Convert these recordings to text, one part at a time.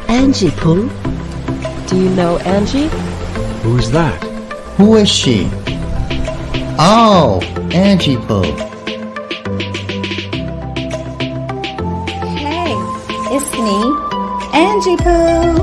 Angie Pooh. Do you know Angie? Who's that? Who is she? Oh, Angie Pooh. Hey, it's me, Angie Pooh.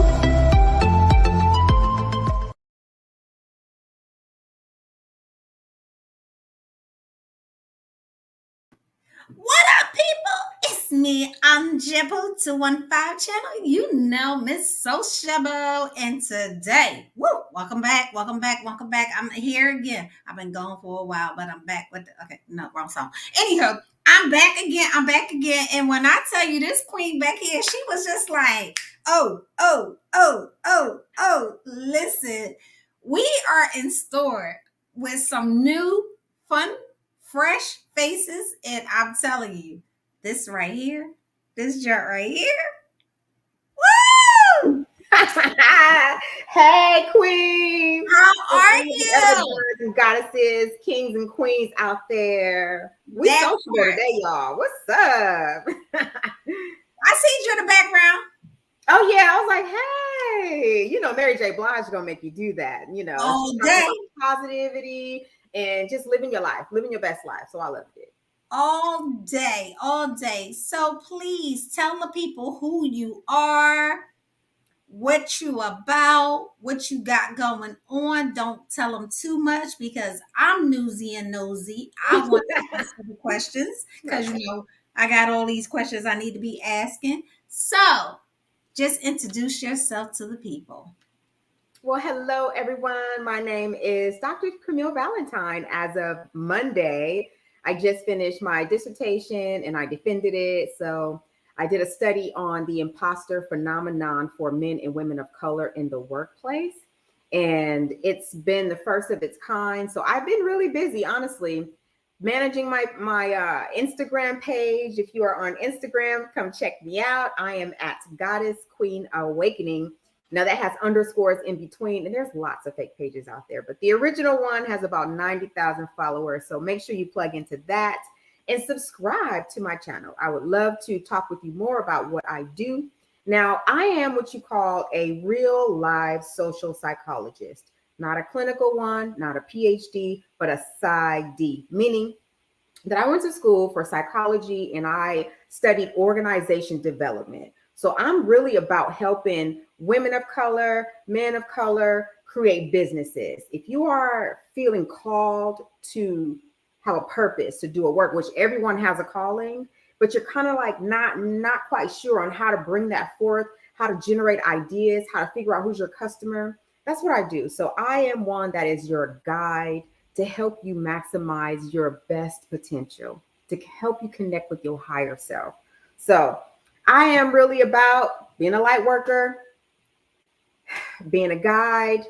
What up, people? It's me, Anjibu 215 channel. You know, Miss Sociable. And today, welcome back. I'm here again. I've been gone for a while, but I'm back with wrong song. Anyhow, I'm back again. And when I tell you this queen back here, she was just like, listen, we are in store with some new fun fresh faces, and I'm telling you, this right here, this joint right here, woo! Hey, queen. How are Gods you? and goddesses, kings and queens out there. We That sociable part. today, y'all. What's up? I see you in the background. Oh yeah, I was like, hey, Mary J. Blige gonna make you do that. All She's day. talking about positivity and just living your life, living your best life. So I loved it. All day. So please tell the people who you are, what you about, what you got going on. Don't tell them too much because I'm newsy and nosy. I want to answer the questions because I got all these questions I need to be asking. So just introduce yourself to the people. Well, hello, everyone. My name is Dr. Camille Valentine. As of Monday, I just finished my dissertation and I defended it. So I did a study on the imposter phenomenon for men and women of color in the workplace. And it's been the first of its kind. So I've been really busy, honestly, managing my Instagram page. If you are on Instagram, come check me out. I am at Goddess Queen Awakening. Now that has underscores in between, and there's lots of fake pages out there, but the original one has about 90,000 followers. So make sure you plug into that and subscribe to my channel. I would love to talk with you more about what I do. Now, I am what you call a real live social psychologist, not a clinical one, not a PhD, but a PsyD, meaning that I went to school for psychology and I studied organization development. So I'm really about helping women of color, men of color create businesses. If you are feeling called to have a purpose, to do a work, which everyone has a calling, but you're kind of like not quite sure on how to bring that forth, how to generate ideas, how to figure out who's your customer, that's what I do. So I am one that is your guide to help you maximize your best potential, to help you connect with your higher self. So I am really about being a light worker, being a guide,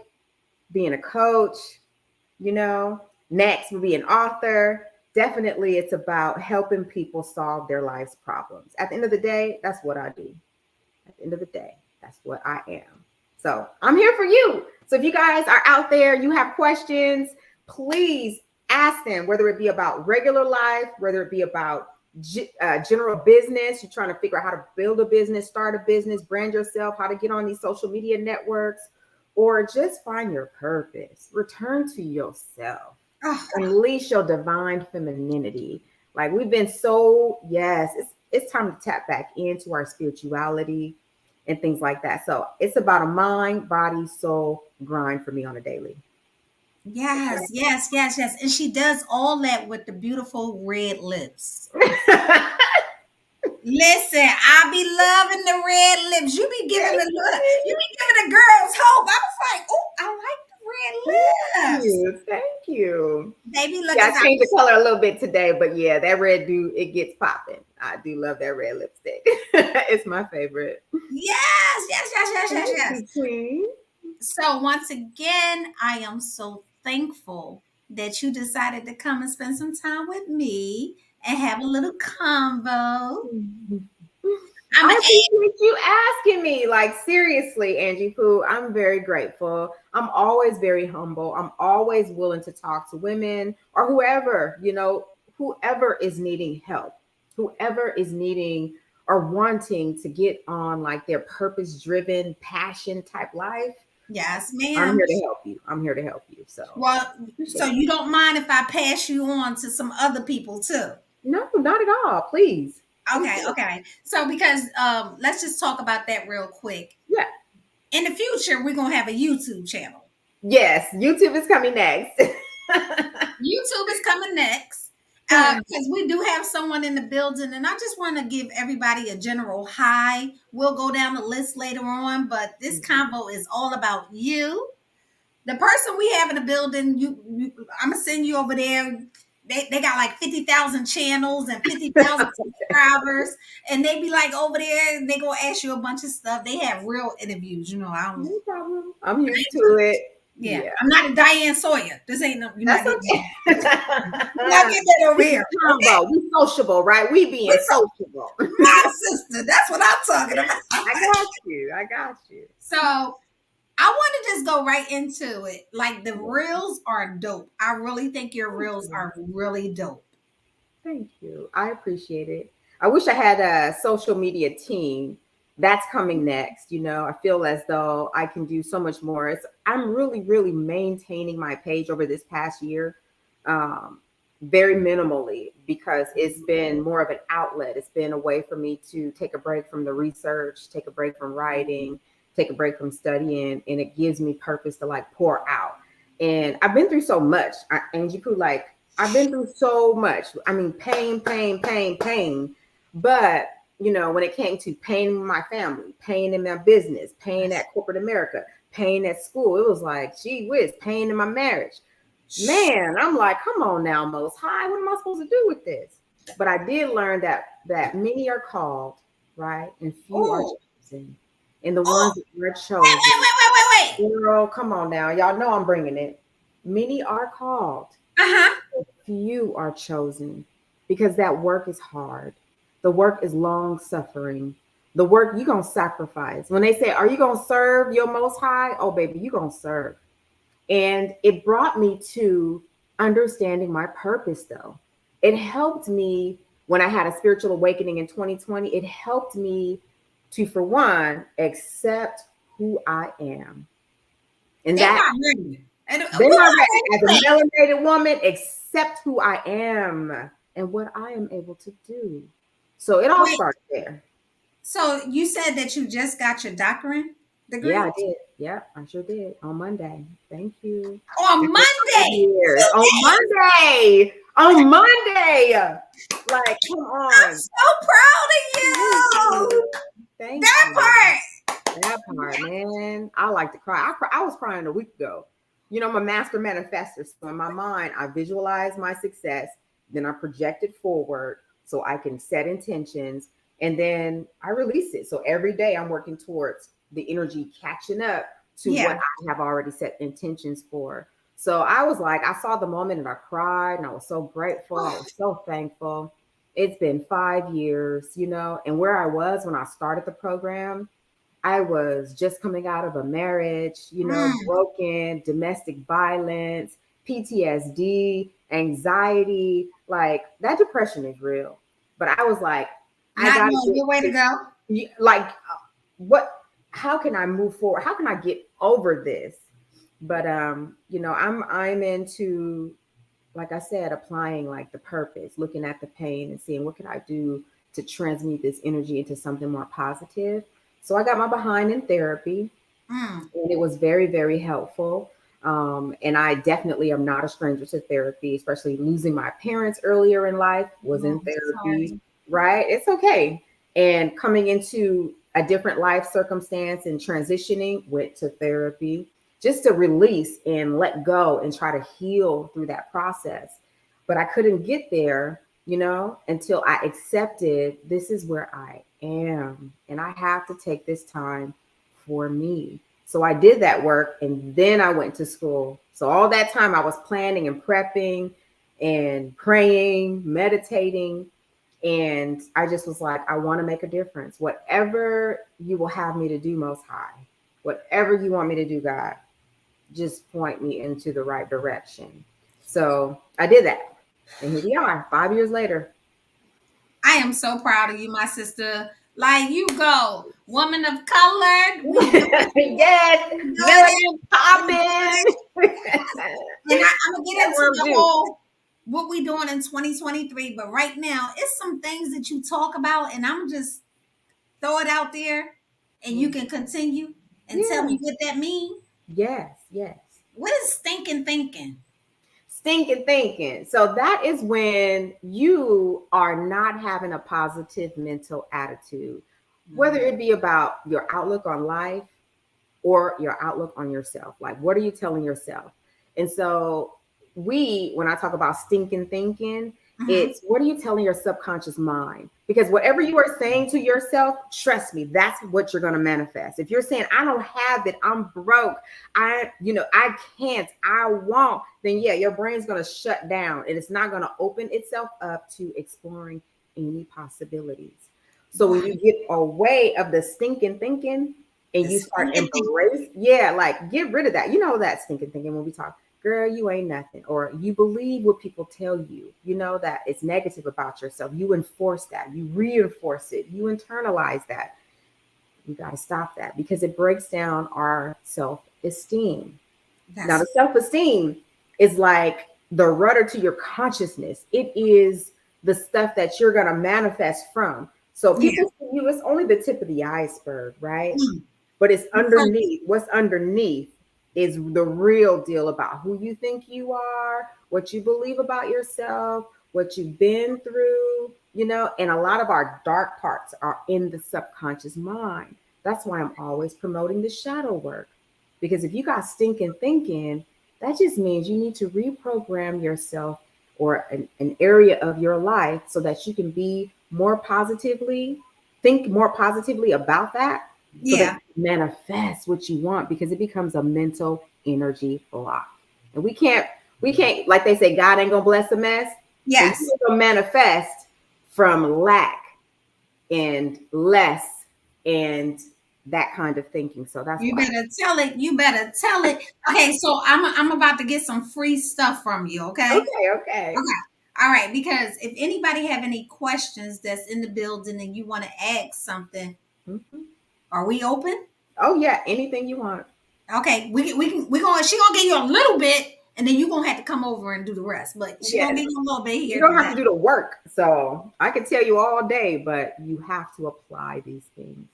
being a coach, next will be an author. Definitely it's about helping people solve their life's problems. At the end of the day, that's what I do. At the end of the day, that's what I am. So I'm here for you. So if you guys are out there, you have questions, please ask them, whether it be about regular life, whether it be about general business, you're trying to figure out how to build a business, start a business, brand yourself, how to get on these social media networks, or just find your purpose. Return to yourself. Unleash your divine femininity. Like we've been it's time to tap back into our spirituality and things like that. So it's about a mind, body, soul grind for me on a daily. Yes. And she does all that with the beautiful red lips. Listen, I be loving the red lips. You be giving the girls hope. I was like, oh, I like the red lips. Thank you. They be looking. Yeah, I changed the color a little bit today, but yeah, that red it gets popping. I do love that red lipstick. It's my favorite. Yes. Queen. So once again, I am so thankful that you decided to come and spend some time with me and have a little convo. I appreciate you asking me. Like seriously, Angie Pooh, I'm very grateful. I'm always very humble. I'm always willing to talk to women or whoever is needing help, whoever is needing are wanting to get on like their purpose driven passion type life, Yes, I'm ma'am. here to help you. I'm here to help you. So Well, so appreciate it. you don't mind if I pass you on to some other people too? No, not at all. Please. Please Okay, do. okay. So because let's just talk about that real quick. Yeah. In the future, we're gonna have a YouTube channel. Yes, YouTube is coming next. YouTube is coming next. Because we do have someone in the building, and I just want to give everybody a general hi. We'll go down the list later on, but this convo is all about you. The person we have in the building, I'm gonna send you over there. They got like 50,000 channels and 50,000 subscribers, and they be like over there, and they gonna ask you a bunch of stuff. They have real interviews, you know. No problem. I'm used to it. Yeah, Yeah. I'm not a Diane Sawyer. This ain't no. You're not That's getting. okay. You're not getting that over here. Combo. We sociable, right? We being sociable. My sister. That's what I'm talking about. I got you. I got you. So I want to just go right into it. Like the reels are dope. I really think your reels are really dope. Thank you. I appreciate it. I wish I had a social media team. That's coming next. You know, I feel as though I can do so much more. I'm really, really maintaining my page over this past year, very minimally, because it's been more of an outlet. It's been a way for me to take a break from the research, take a break from writing, take a break from studying, and it gives me purpose to like pour out. And I've been through so much, Angie Poo, like I've been through so much. I mean, pain, pain, pain, pain. But, you know, when it came to pain in my family, pain in my business, pain at corporate America, pain at school, it was like, gee whiz, pain in my marriage. Man, I'm like, come on now, Most High. What am I supposed to do with this? But I did learn that many are called, right? And few are chosen. And the ones that are chosen. Wait. Girl, come on now. Y'all know I'm bringing it. Many are called. Few are chosen, because that work is hard. The work is long suffering. The work you're going to sacrifice. When they say, are you going to serve your Most High? Oh, baby, you're going to serve. And it brought me to understanding my purpose, though. It helped me when I had a spiritual awakening in 2020. It helped me to, for one, accept who I am. And They're that not ready. they're not ready. As a melanated woman, accept who I am and what I am able to do. So it all started there. So you said that you just got your doctorate degree? Yeah, I did. Yeah, I sure did. On Monday. Thank you. On Monday. On Monday. On Monday. Like, come on. I'm so proud of you. Thank that you. part. That part, man. I like to cry. I was crying a week ago. You know, I'm a master manifester. So in my mind, I visualize my success. Then I project it forward so I can set intentions. And then I release it. So every day I'm working towards the energy catching up to what I have already set intentions for. So I was like, I saw the moment and I cried and I was so grateful. I was so thankful. It's been 5 years, you know, and where I was when I started the program, I was just coming out of a marriage, you know, broken, domestic violence, PTSD, anxiety. Like that depression is real. But I was like, I got a good way to go. Like, how can I move forward? How can I get over this? But you know, I'm into, like I said, applying like the purpose, looking at the pain and seeing what can I do to transmute this energy into something more positive. So I got my behind in therapy, and it was very, very helpful. And I definitely am not a stranger to therapy, especially losing my parents earlier in life was in therapy, right? It's okay. And coming into a different life circumstance and transitioning, went to therapy just to release and let go and try to heal through that process. But I couldn't get there, you know, until I accepted this is where I am. And I have to take this time for me. So I did that work and then I went to school. So all that time I was planning and prepping and praying, meditating. And I just was like, I want to make a difference. Whatever you will have me to do, Most High, whatever you want me to do, God, just point me into the right direction. So I did that. And here we are, 5 years later. I am so proud of you, my sister. Like you go, woman of color. We doing Yes, it. million We doing popping. And I'm gonna get That's into what I'm the doing. whole what we doing in 2023. But right now, it's some things that you talk about, and I'm just throw it out there, and you can continue and tell Yeah. me what that means. Yes, yes. What is stinking thinking? Stinking thinking. So that is when you are not having a positive mental attitude, whether it be about your outlook on life or your outlook on yourself. Like, what are you telling yourself? And so, when I talk about stinking thinking, Mm-hmm. it's what are you telling your subconscious mind? Because whatever you are saying to yourself, trust me, that's what you're going to manifest. If you're saying, I don't have it, I'm broke, I can't, I won't, then yeah, your brain's going to shut down and it's not going to open itself up to exploring any possibilities. So when Right. you get away of the stinking thinking, and The you start stinking thinking. embrace, yeah, like get rid of that. You know that stinking thinking when we talk, girl, you ain't nothing, or you believe what people tell you. You know that it's negative about yourself. You enforce that, you reinforce it, you internalize that. You got to stop that because it breaks down our self-esteem. Now, That's the self-esteem is like the rudder to your consciousness. It is the stuff that you're gonna manifest from. So yeah. people see you, it's only the tip of the iceberg, right? Mm. But it's So, underneath. What's underneath is the real deal about who you think you are, what you believe about yourself, what you've been through, and a lot of our dark parts are in the subconscious mind. That's why I'm always promoting the shadow work. Because if you got stinking thinking, that just means you need to reprogram yourself or an area of your life so that you can think more positively about that so that yeah. you manifest what you want because it becomes a mental energy block. And we can't, like they say, God ain't gonna bless a mess. So you Yes. ain't gonna manifest from lack and less and that kind of thinking. So that's You why. better tell it. You better tell it. Okay, so I'm about to get some free stuff from you. Okay. Okay, okay. Okay. All right. Because if anybody have any questions that's in the building and you want to ask something, Mhm. are we open? Oh yeah, anything you want. Okay. We gonna she gonna give you a little bit, and then you gonna have to come over and do the rest. But she gonna Yes. give you a little bit You here don't have today. to do the work. So I could tell you all day, but you have to apply these things.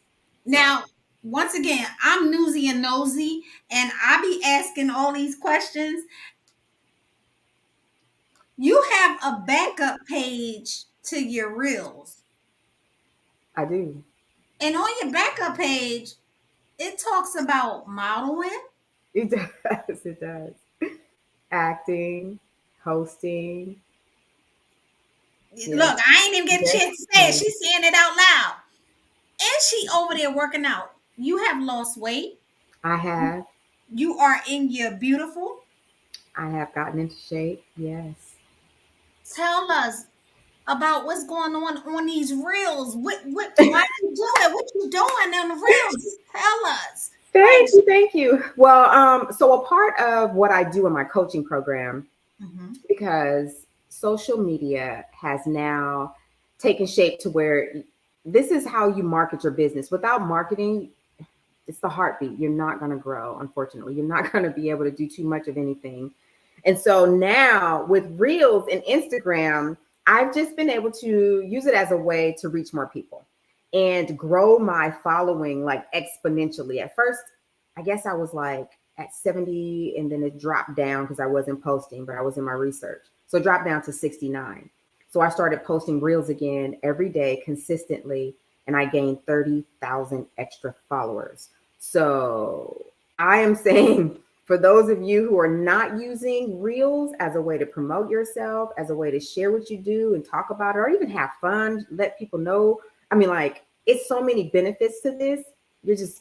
So Now, once again, I'm newsy and nosy, and I be asking all these questions. You have a backup page to your reels. I do. And on your backup page, it talks about modeling. It does. It does. Acting, hosting. Yes. Look, I ain't even get a Yes. chance to say it. She's saying it out loud. And she over there working out. You have lost weight. I have. You are in your beautiful. I have gotten into shape. Yes. Tell us about what's going on these reels. Why you do it? What you doing on the reels? Just tell us. Like, Thank you. Thank you. Well, so a part of what I do in my coaching program, mhm. because social media has now taken shape to where this is how you market your business. Without marketing, it's the heartbeat. You're not going to grow, unfortunately. You're not going to be able to do too much of anything. And so now with Reels and Instagram, I've just been able to use it as a way to reach more people and grow my following like exponentially. At first, I guess I was like at 70 and then it dropped down because I wasn't posting, but I was in my research. So it dropped down to 69. So I started posting reels again every day consistently and I gained 30,000 extra followers. So I am saying for those of you who are not using reels as a way to promote yourself, as a way to share what you do and talk about it, or even have fun, let people know. I mean, like, it's so many benefits to this.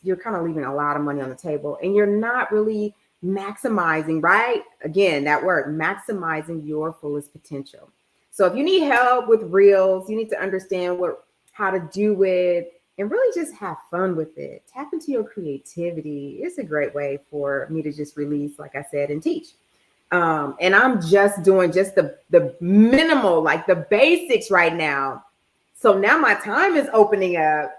You're kind of leaving a lot of money on the table and you're not really maximizing, right? Again, that word, maximizing your fullest potential. So if you need help with reels, you need to understand how to do it and really just have fun with it. Tap into your creativity. It's a great way for me to just release, like I said, and teach. And I'm just doing just the minimal, like the basics right now. So now my time is opening up.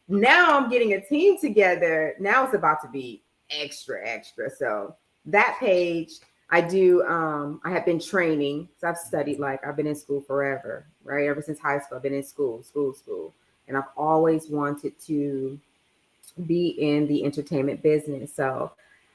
Now I'm getting a team together. Now it's about to be extra. So that page, I do, I have been training. So I've studied, like I've been in school forever, right? Ever since high school, I've been in school. And I've always wanted to be in the entertainment business. So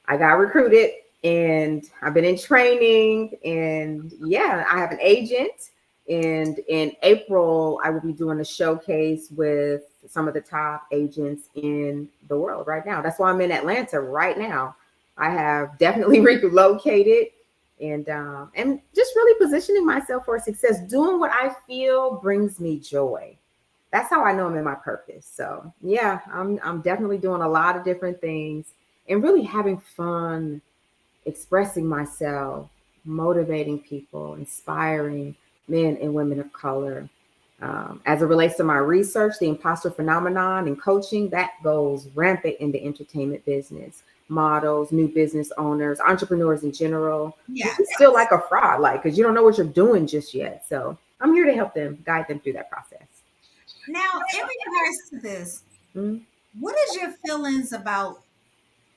I got recruited and I've been in training, and yeah, I have an agent. And in April, I will be doing a showcase with some of the top agents in the world right now. That's why I'm in Atlanta right now. I have definitely relocated and just really positioning myself for success, doing what I feel brings me joy. That's how I know I'm in my purpose. So yeah, I'm definitely doing a lot of different things and really having fun expressing myself, motivating people, inspiring men and women of color. As it relates to my research, the imposter phenomenon and coaching, that goes rampant in the entertainment business. Models, new business owners, entrepreneurs in general. You Yes. just feel like a fraud, like, because you don't know what you're doing just yet. So I'm here to help them, guide them through that process. Now, in regards to this, Mhm. what is your feelings about?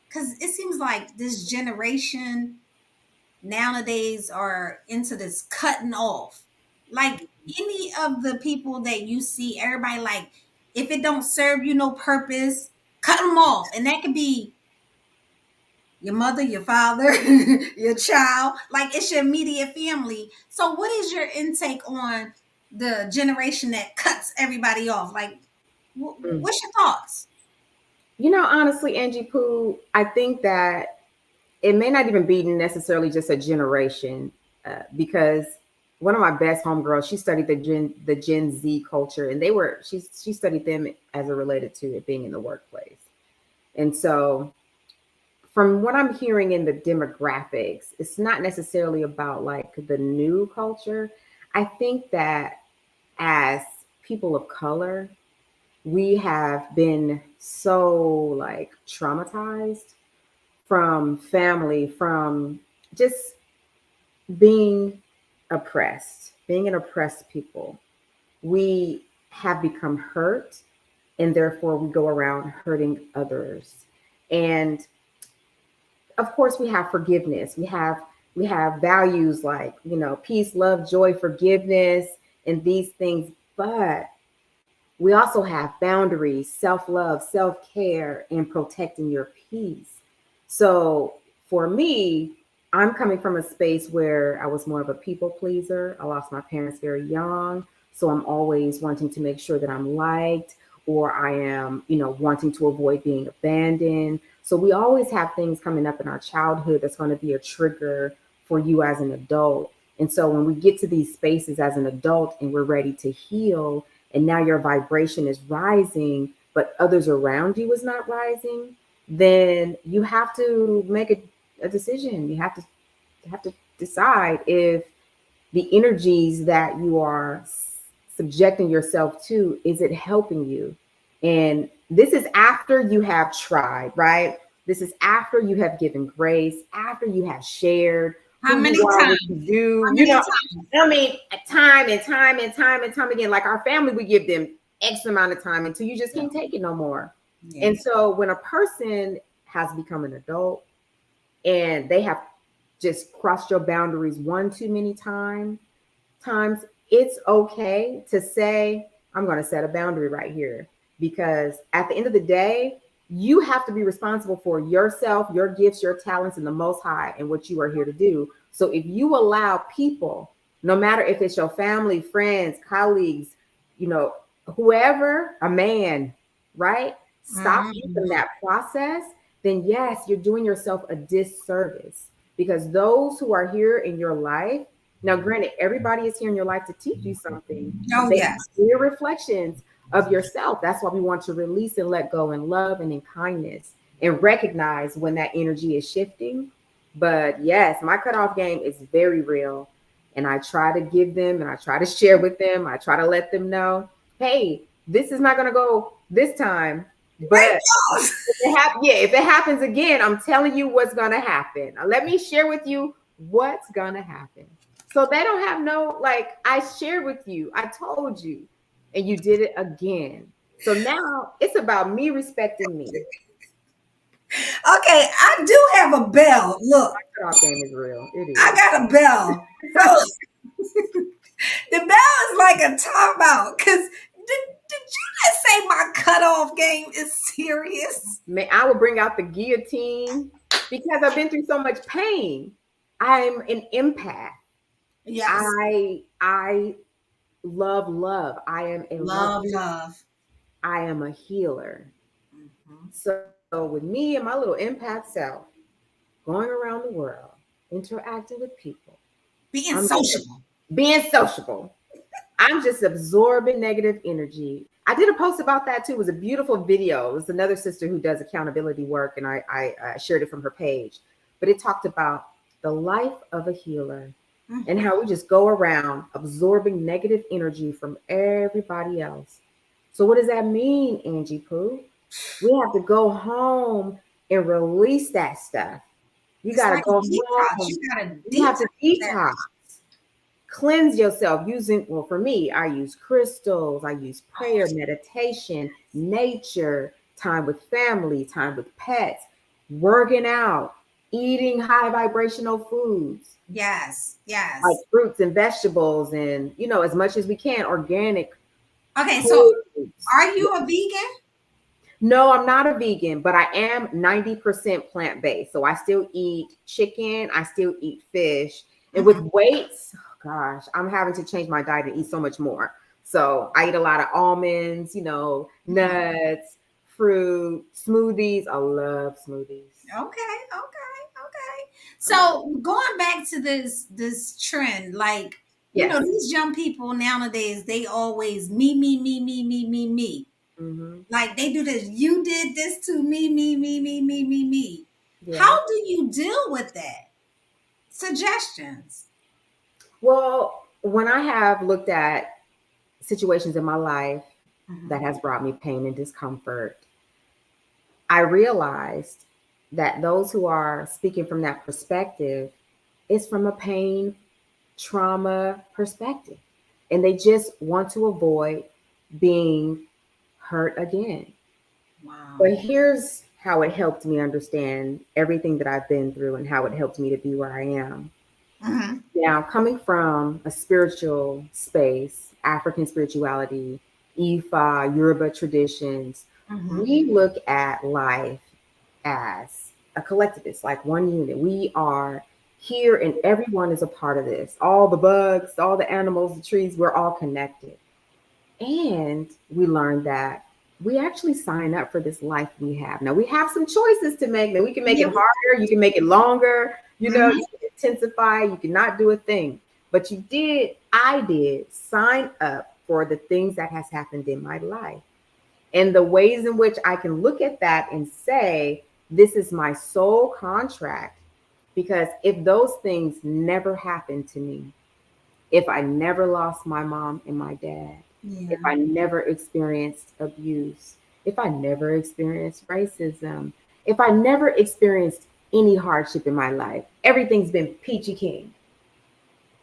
Because it seems like this generation nowadays are into this cutting off. Like any of the people that you see, everybody like, if it don't serve you no purpose, cut them off. And that could be your mother, your father, your child, like it's your immediate family. So what is your intake on the generation that cuts everybody off? Like, Mm. what's your thoughts? Honestly, Angie Pooh, I think that it may not even be necessarily just a generation, because one of my best homegirls, she studied the Gen Z culture, and she studied them as it related to it being in the workplace. And so from what I'm hearing in the demographics, it's not necessarily about like the new culture. I think that as people of color, we have been so like traumatized from family, from just being being an oppressed people. We have become hurt, and therefore we go around hurting others. And of course, we have forgiveness. We have values like, peace, love, joy, forgiveness, and these things. But we also have boundaries, self-love, self-care, and protecting your peace. So for me, I'm coming from a space where I was more of a people pleaser. I lost my parents very young. So I'm always wanting to make sure that I'm liked, or I am, wanting to avoid being abandoned. So we always have things coming up in our childhood that's going to be a trigger for you as an adult. And so when we get to these spaces as an adult and we're ready to heal, and now your vibration is rising, but others around you is not rising, then you have to make a decision. You have to decide if the energies that you are subjecting yourself to, is it helping you? And this is after you have tried, right? This is after you have given grace, after you have shared How who many you are, what times? you do. How many times? I mean, time and time and time and time again. Like our family, we give them X amount of time until you just can't take it no more. Yeah. And so when a person has become an adult and they have just crossed your boundaries one too many times, it's okay to say, I'm going to set a boundary right here. Because at the end of the day, you have to be responsible for yourself, your gifts, your talents, and the Most High, and what you are here to do. So if you allow people, no matter if it's your family, friends, colleagues, whoever, a man, right, stop you from Mhm. that process, then yes, you're doing yourself a disservice. Because those who are here in your life, now, granted, everybody is here in your life to teach you something, but Oh, they yes. are clear reflections of yourself. That's why we want to release and let go in love and in kindness, and recognize when that energy is shifting. But yes, my cutoff game is very real. And I try to give them, and I try to share with them. I try to let them know, hey, this is not going to go this time. Right. But if it happens again, I'm telling you what's going to happen. Now, let me share with you what's going to happen. So they don't have no, like, I shared with you, I told you, and you did it again. So now it's about me respecting me. Okay, I do have a bell. Look, Cutoff game is real. It I is. got a bell. So the bell is like a timeout. Cause did you just say my cutoff game is serious? Man, I will bring out the guillotine because I've been through so much pain. I'm an empath. Yes. I love love. I am a Love, lover. love. I am a healer. Mhm. So with me and my little empath self going around the world, interacting with people, Being I'm sociable. being sociable. I'm just absorbing negative energy. I did a post about that too. It was a beautiful video. It was another sister who does accountability work, and I shared it from her page. But it talked about the life of a healer and how we just go around absorbing negative energy from everybody else. So what does that mean, Angie Pooh? We have to go home and release that stuff. You It's got to like a go detox. home. You gotta You have detox to that. detox, cleanse yourself using, well, for me, I use crystals, I use prayer, meditation, nature, time with family, time with pets, working out, eating high vibrational foods Yes, like yes. fruits and vegetables, and as much as we can, organic Okay, so whole foods. are you a vegan? No, I'm not a vegan, but I am 90% plant-based. So I still eat chicken, I still eat fish. And with Mhm. weights, oh gosh, I'm having to change my diet and eat so much more. So I eat a lot of almonds, Mhm. nuts, fruit, smoothies. I love smoothies. Okay, okay, okay. I love So going back to this trend, like Yes. these young people nowadays, they always me. Hmm. Like they do this. You did this to me. Yeah. How do you deal with that? Suggestions. Well, when I have looked at situations in my life that Mhm. has brought me pain and discomfort, I realized that those who are speaking from that perspective is from a pain, trauma perspective. And they just want to avoid being hurt again. Wow. But here's how it helped me understand everything that I've been through and how it helped me to be where I am. Hmm. Now, coming from a spiritual space, African spirituality, Ifa, Yoruba traditions, Hmm. we look at life as a collectivist, like one unit. We are here and everyone is a part of this. All the bugs, all the animals, the trees, we're all connected. And we learned that we actually sign up for this life we have. Now we have some choices to make. Now we can make it Yeah. harder, you can make it longer, Mhm. you can intensify, you cannot do a thing. But I did sign up for the things that has happened in my life. And the ways in which I can look at that and say, this is my soul contract. Because if those things never happened to me, if I never lost my mom and my dad, if Yeah. I never experienced abuse, if I never experienced racism, if I never experienced any hardship in my life, everything's been peachy keen,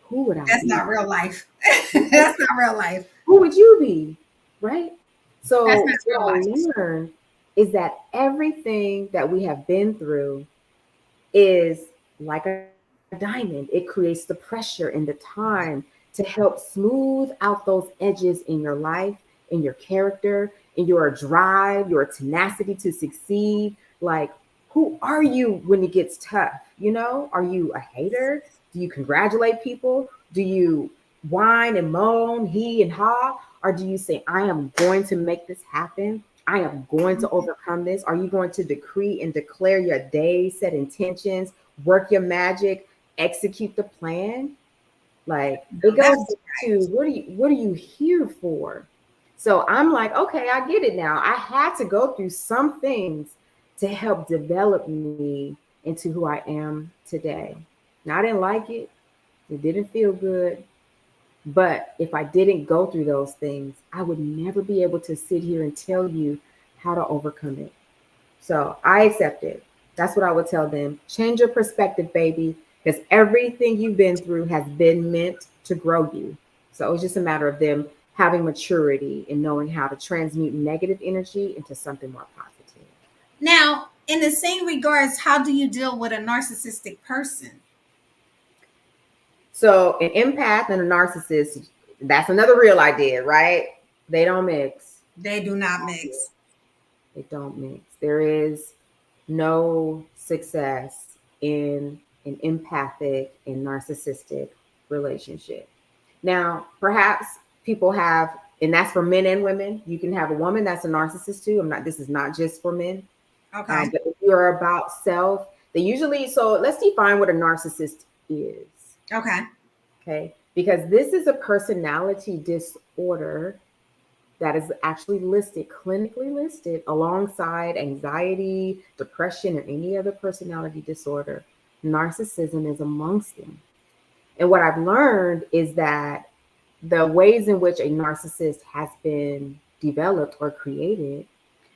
who would I That's be? not real life. Right? That's not real life. Who would you be? Right? That's So, not real what life. I learned is that everything that we have been through is like a diamond. It creates the pressure and the time to help smooth out those edges in your life, in your character, in your drive, your tenacity to succeed. Like, who are you when it gets tough? Are you a hater? Do you congratulate people? Do you whine and moan, he and ha? Or do you say, I am going to make this happen? I am going to overcome this. Are you going to decree and declare your day, set intentions, work your magic, execute the plan? Like it That's goes to what are you here for? So I'm like, okay, I get it now. I had to go through some things to help develop me into who I am today. Now I didn't like it. It didn't feel good. But if I didn't go through those things, I would never be able to sit here and tell you how to overcome it. So I accept it. That's what I would tell them. Change your perspective, baby, because everything you've been through has been meant to grow you. So it's just a matter of them having maturity and knowing how to transmute negative energy into something more positive. Now, in the same regards, how do you deal with a narcissistic person? So an empath and a narcissist, that's another real idea, right? They don't mix. They do not mix. They don't mix. There is no success in an empathic and narcissistic relationship. Now, perhaps people have, and that's for men and women. You can have a woman that's a narcissist too. This is not just for men. Okay. But if you're about self, they usually, so let's define what a narcissist is. Okay. Okay. Because this is a personality disorder that is actually listed, clinically listed, alongside anxiety, depression, or any other personality disorder. Narcissism is amongst them. And what I've learned is that the ways in which a narcissist has been developed or created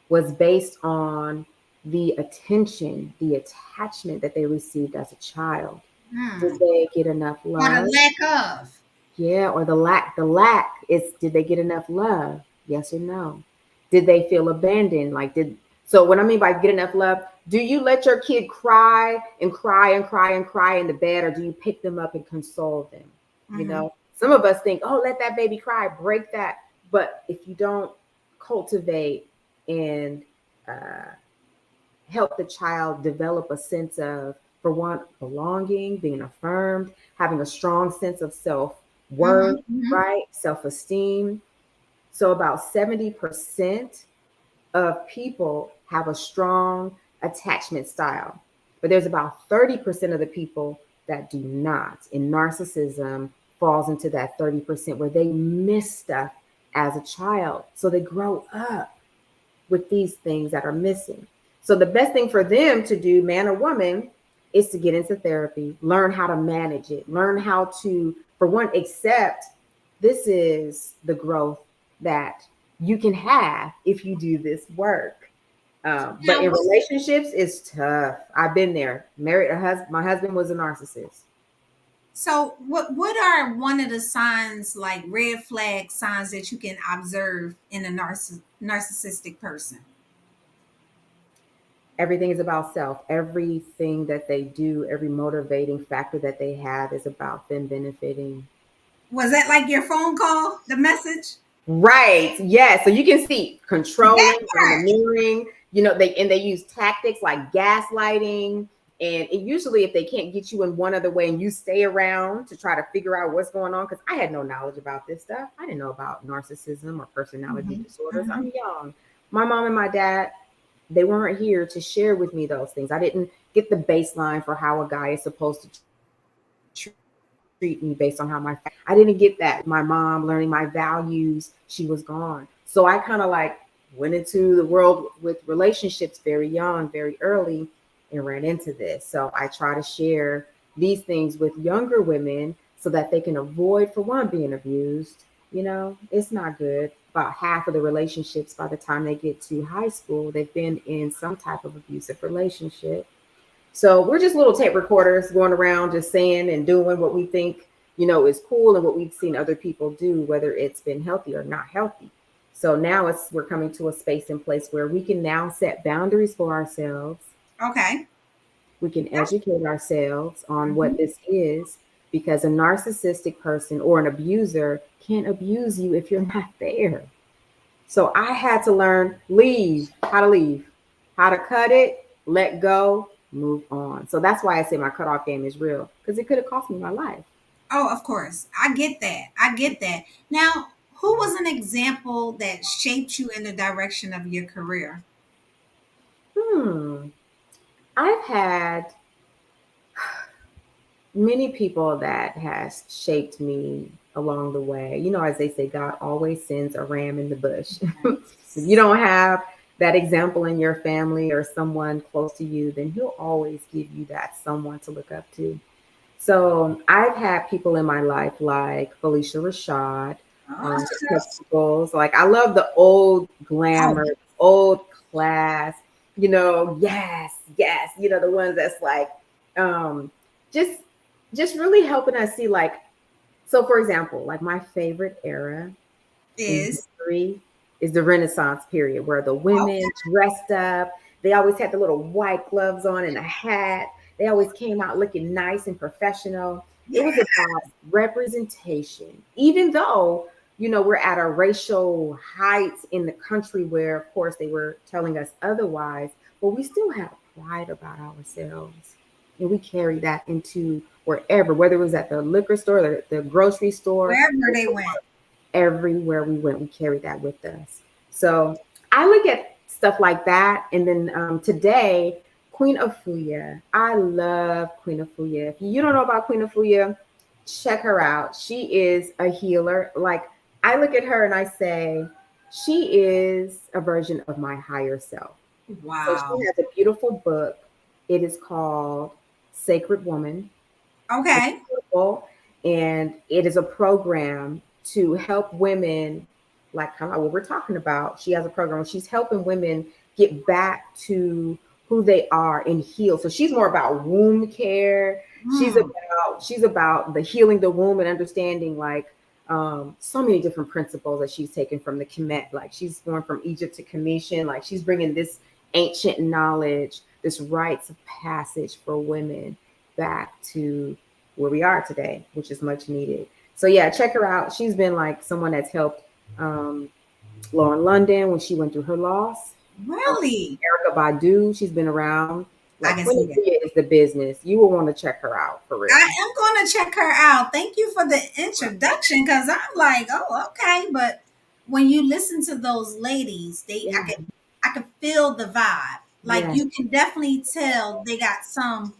was based on the attention, the attachment that they received as a child. Did they get enough love? Or the lack of. Yeah, or the lack is, did they get enough love? Yes or no? Did they feel abandoned? So what I mean by get enough love, do you let your kid cry and cry and cry and cry in the bed, or do you pick them up and console them? You know, some of us think, oh, let that baby cry, break that. But if you don't cultivate and help the child develop a sense of, for one, belonging, being affirmed, having a strong sense of self-worth, right? Self-esteem. So about 70% of people have a strong attachment style, but there's about 30% of the people that do not. And narcissism falls into that 30% where they miss stuff as a child. So they grow up with these things that are missing. So the best thing for them to do, man or woman, is to get into therapy, learn how to manage it, learn how to, for one, accept this is the growth that you can have if you do this work. But in relationships, it's tough. I've been there. Married a husband. My husband was a narcissist. So what are one of the signs, like red flag signs, that you can observe in a narcissistic person? Everything is about self. Everything that they do, every motivating factor that they have is about them benefiting. Was that like your phone call, the message? Right. Yeah. So you can see controlling, domineering, they use tactics like gaslighting. And usually if they can't get you in one other way and you stay around to try to figure out what's going on, because I had no knowledge about this stuff. I didn't know about narcissism or personality disorders. I'm young. My mom and my dad, they weren't here to share with me those things. I didn't get the baseline for how a guy is supposed to treat me based on how I didn't get that. My mom learning my values, she was gone. So I kind of went into the world with relationships very young, very early, and ran into this. So I try to share these things with younger women so that they can avoid, for one, being abused. It's not good. About half of the relationships, by the time they get to high school, they've been in some type of abusive relationship. So we're just little tape recorders going around just saying and doing what we think, is cool and what we've seen other people do, whether it's been healthy or not healthy. So now we're coming to a space and place where we can now set boundaries for ourselves. Okay. We can educate ourselves on what this is, because a narcissistic person or an abuser can't abuse you if you're not there. So I had to learn how to cut it, let go, move on. So that's why I say my cutoff game is real, because it could have cost me my life. Oh, of course. I get that. Now, who was an example that shaped you in the direction of your career? I've had many people that has shaped me along the way. As they say, God always sends a ram in the bush. If you don't have that example in your family or someone close to you, then he'll always give you that someone to look up to. So I've had people in my life like Felicia Rashad, I love the old glamour, old class, yes, the ones that's just really helping us see, so for example, my favorite era in Is history is the Renaissance period, where the women okay. dressed up. They always had the little white gloves on and a hat. They always came out looking nice and professional. It Yeah. was about representation, even though, we're at a racial heights in the country where, of course, they were telling us otherwise, but we still have pride about ourselves. And we carry that into wherever, whether it was at the liquor store, the grocery store, Wherever they went. everywhere we went, we carried that with us. So I look at stuff like that. And then today, Queen Afuya. I love Queen Afuya. If you don't know about Queen Afuya, check her out. She is a healer. Like, I look at her and I say, she is a version of my higher self. So Wow. she has a beautiful book. It is called Sacred Woman. It's Okay. beautiful, and it is a program to help women, like kind of what we're talking about. She has a program. She's helping women get back to who they are and heal. So she's more about womb care. Hmm. She's about the healing the womb and understanding like so many different principles that she's taken from the Kemet. Like she's going from Egypt to Commission. Like she's bringing this ancient knowledge, this rites of passage for women back to where we are today, which is much needed. So yeah, check her out. She's been like someone that's helped Lauren London when she went through her loss. Really? Erica Badu, she's been around. I Like can Queen see that. Afia is the business. You will want to check her out for real. I am going to check her out. Thank you for the introduction because I'm like, oh, okay. But when you listen to those ladies, Yeah, I can feel the vibe. Like yeah, you can definitely tell they got some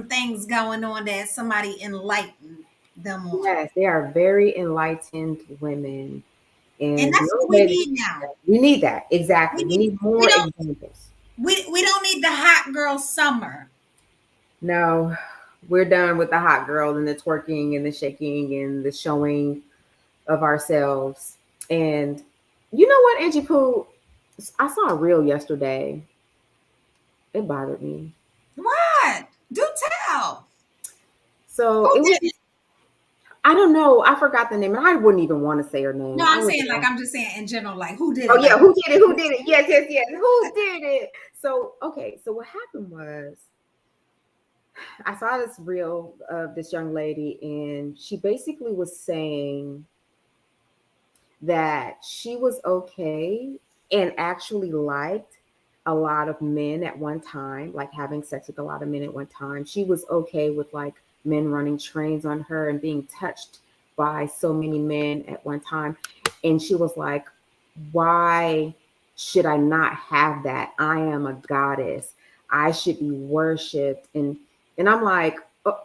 things going on that somebody enlightened them on. yes. They are very enlightened women, And and that's no what we way to need teach now. that. We need that We exactly. We need need we more don't examples. we don't need the hot girl summer. No, we're done with the hot girl and the twerking and the shaking and the showing of ourselves. And you know what, Angie Pooh? I saw a reel yesterday. It bothered me. What? Do tell. So Who it was, did it? I don't know, I forgot the name, and I wouldn't even want to say her No, name. I I'm would. saying like I'm just saying in general, like who did Oh it? Like yeah, who did it? Who did it? Yes, yes, yes. Who did it? So okay, so what happened was I saw this reel of this young lady, and she basically was saying that she was okay and actually liked a lot of men at one time, like having sex with a lot of men at one time. She was okay with like men running trains on her and being touched by so many men at one time. And she was like, why should I not have that? I am a goddess. I should be worshipped. And I'm like, oh,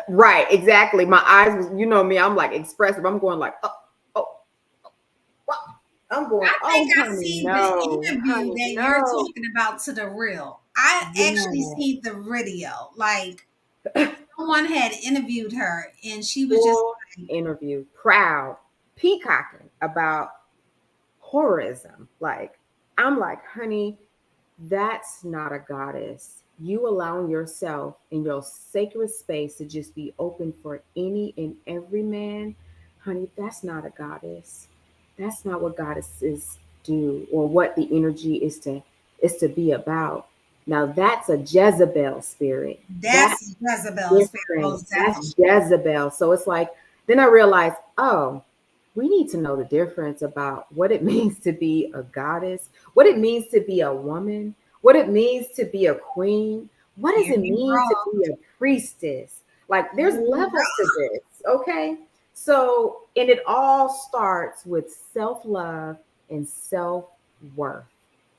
right, exactly. My eyes was, you know me, I'm like expressive. I'm going like, oh, what? I'm going, I think oh, I honey, see the no, interview honey, that you're no. talking about to the real. I actually Yeah. see the video. Like someone had interviewed her and she was just Full like, interview, proud, peacocking about horrorism. Like, I'm like, honey, that's not a goddess. You allowing yourself in your sacred space to just be open for any and every man, honey, that's not a goddess. That's not what goddesses do, or what the energy is to be about. Now that's a Jezebel spirit. That's that's Jezebel's spirit, different. most That's definitely. Jezebel. So it's like, then I realized, oh, we need to know the difference about what it means to be a goddess, what it means to be a woman, what it means to be a queen, what does Hear it me mean to wrong. be a priestess? Like, there's Hear me levels wrong. to this, okay? So, and it all starts with self love and self worth.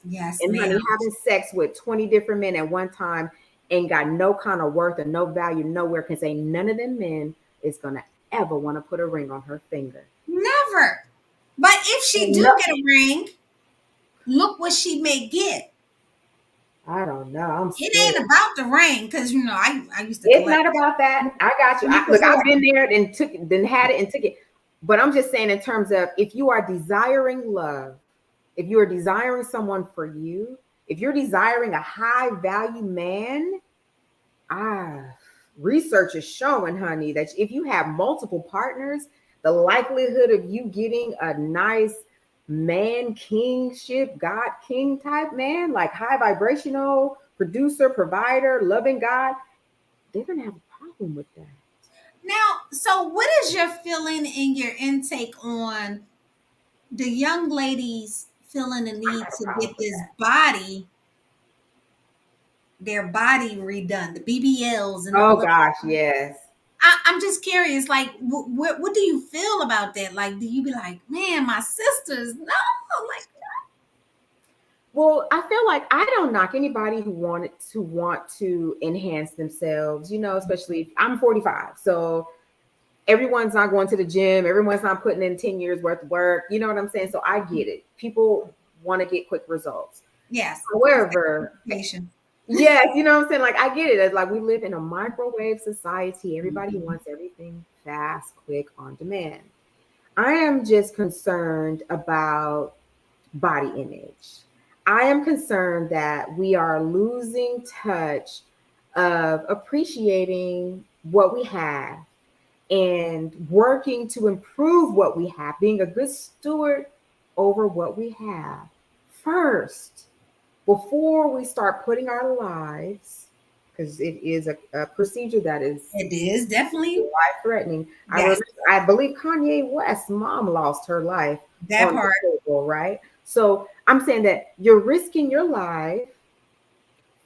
Yes, And honey, ma'am. having sex with 20 different men at one time ain't got no kind of worth and no value nowhere, because ain't none of them men is gonna ever want to put a ring on her finger. Never. But if she And do no, get a ring, look what she may get. I don't know. I'm It scared. ain't about the ring, because I used to It's collect. not about that. I got you. I used to Look, I've collect. been there and took, then had it and took it. But I'm just saying, in terms of, if you are desiring love, if you are desiring someone for you, if you're desiring a high value man, ah, research is showing, honey, that if you have multiple partners, the likelihood of you getting a nice man kingship, God king type man, like high vibrational producer, provider, loving God, they're gonna have a problem with that. Now, so what is your feeling in your intake on the young ladies feeling the I need have a to problem get with this that. their body redone, the BBLs and Oh all of gosh, that? yes. I'm just curious, like, what do you feel about that? Like, do you be like, man, my sisters, no, like, Well, I feel like I don't knock anybody who want to enhance themselves, especially if I'm 45. So everyone's not going to the gym, everyone's not putting in 10 years worth of work. You know what I'm saying? So I get it. People want to get quick results. yes, However, patient. yes, you know what I'm saying? Like I get it. It's like we live in a microwave society. Everybody wants everything fast, quick, on demand. I am just concerned about body image. I am concerned that we are losing touch of appreciating what we have and working to improve what we have, being a good steward over what we have first before we start putting our lives, because it is a procedure that is It is definitely, life threatening. yes, I believe Kanye West's mom lost her life that on the part. table, right? So I'm saying that you're risking your life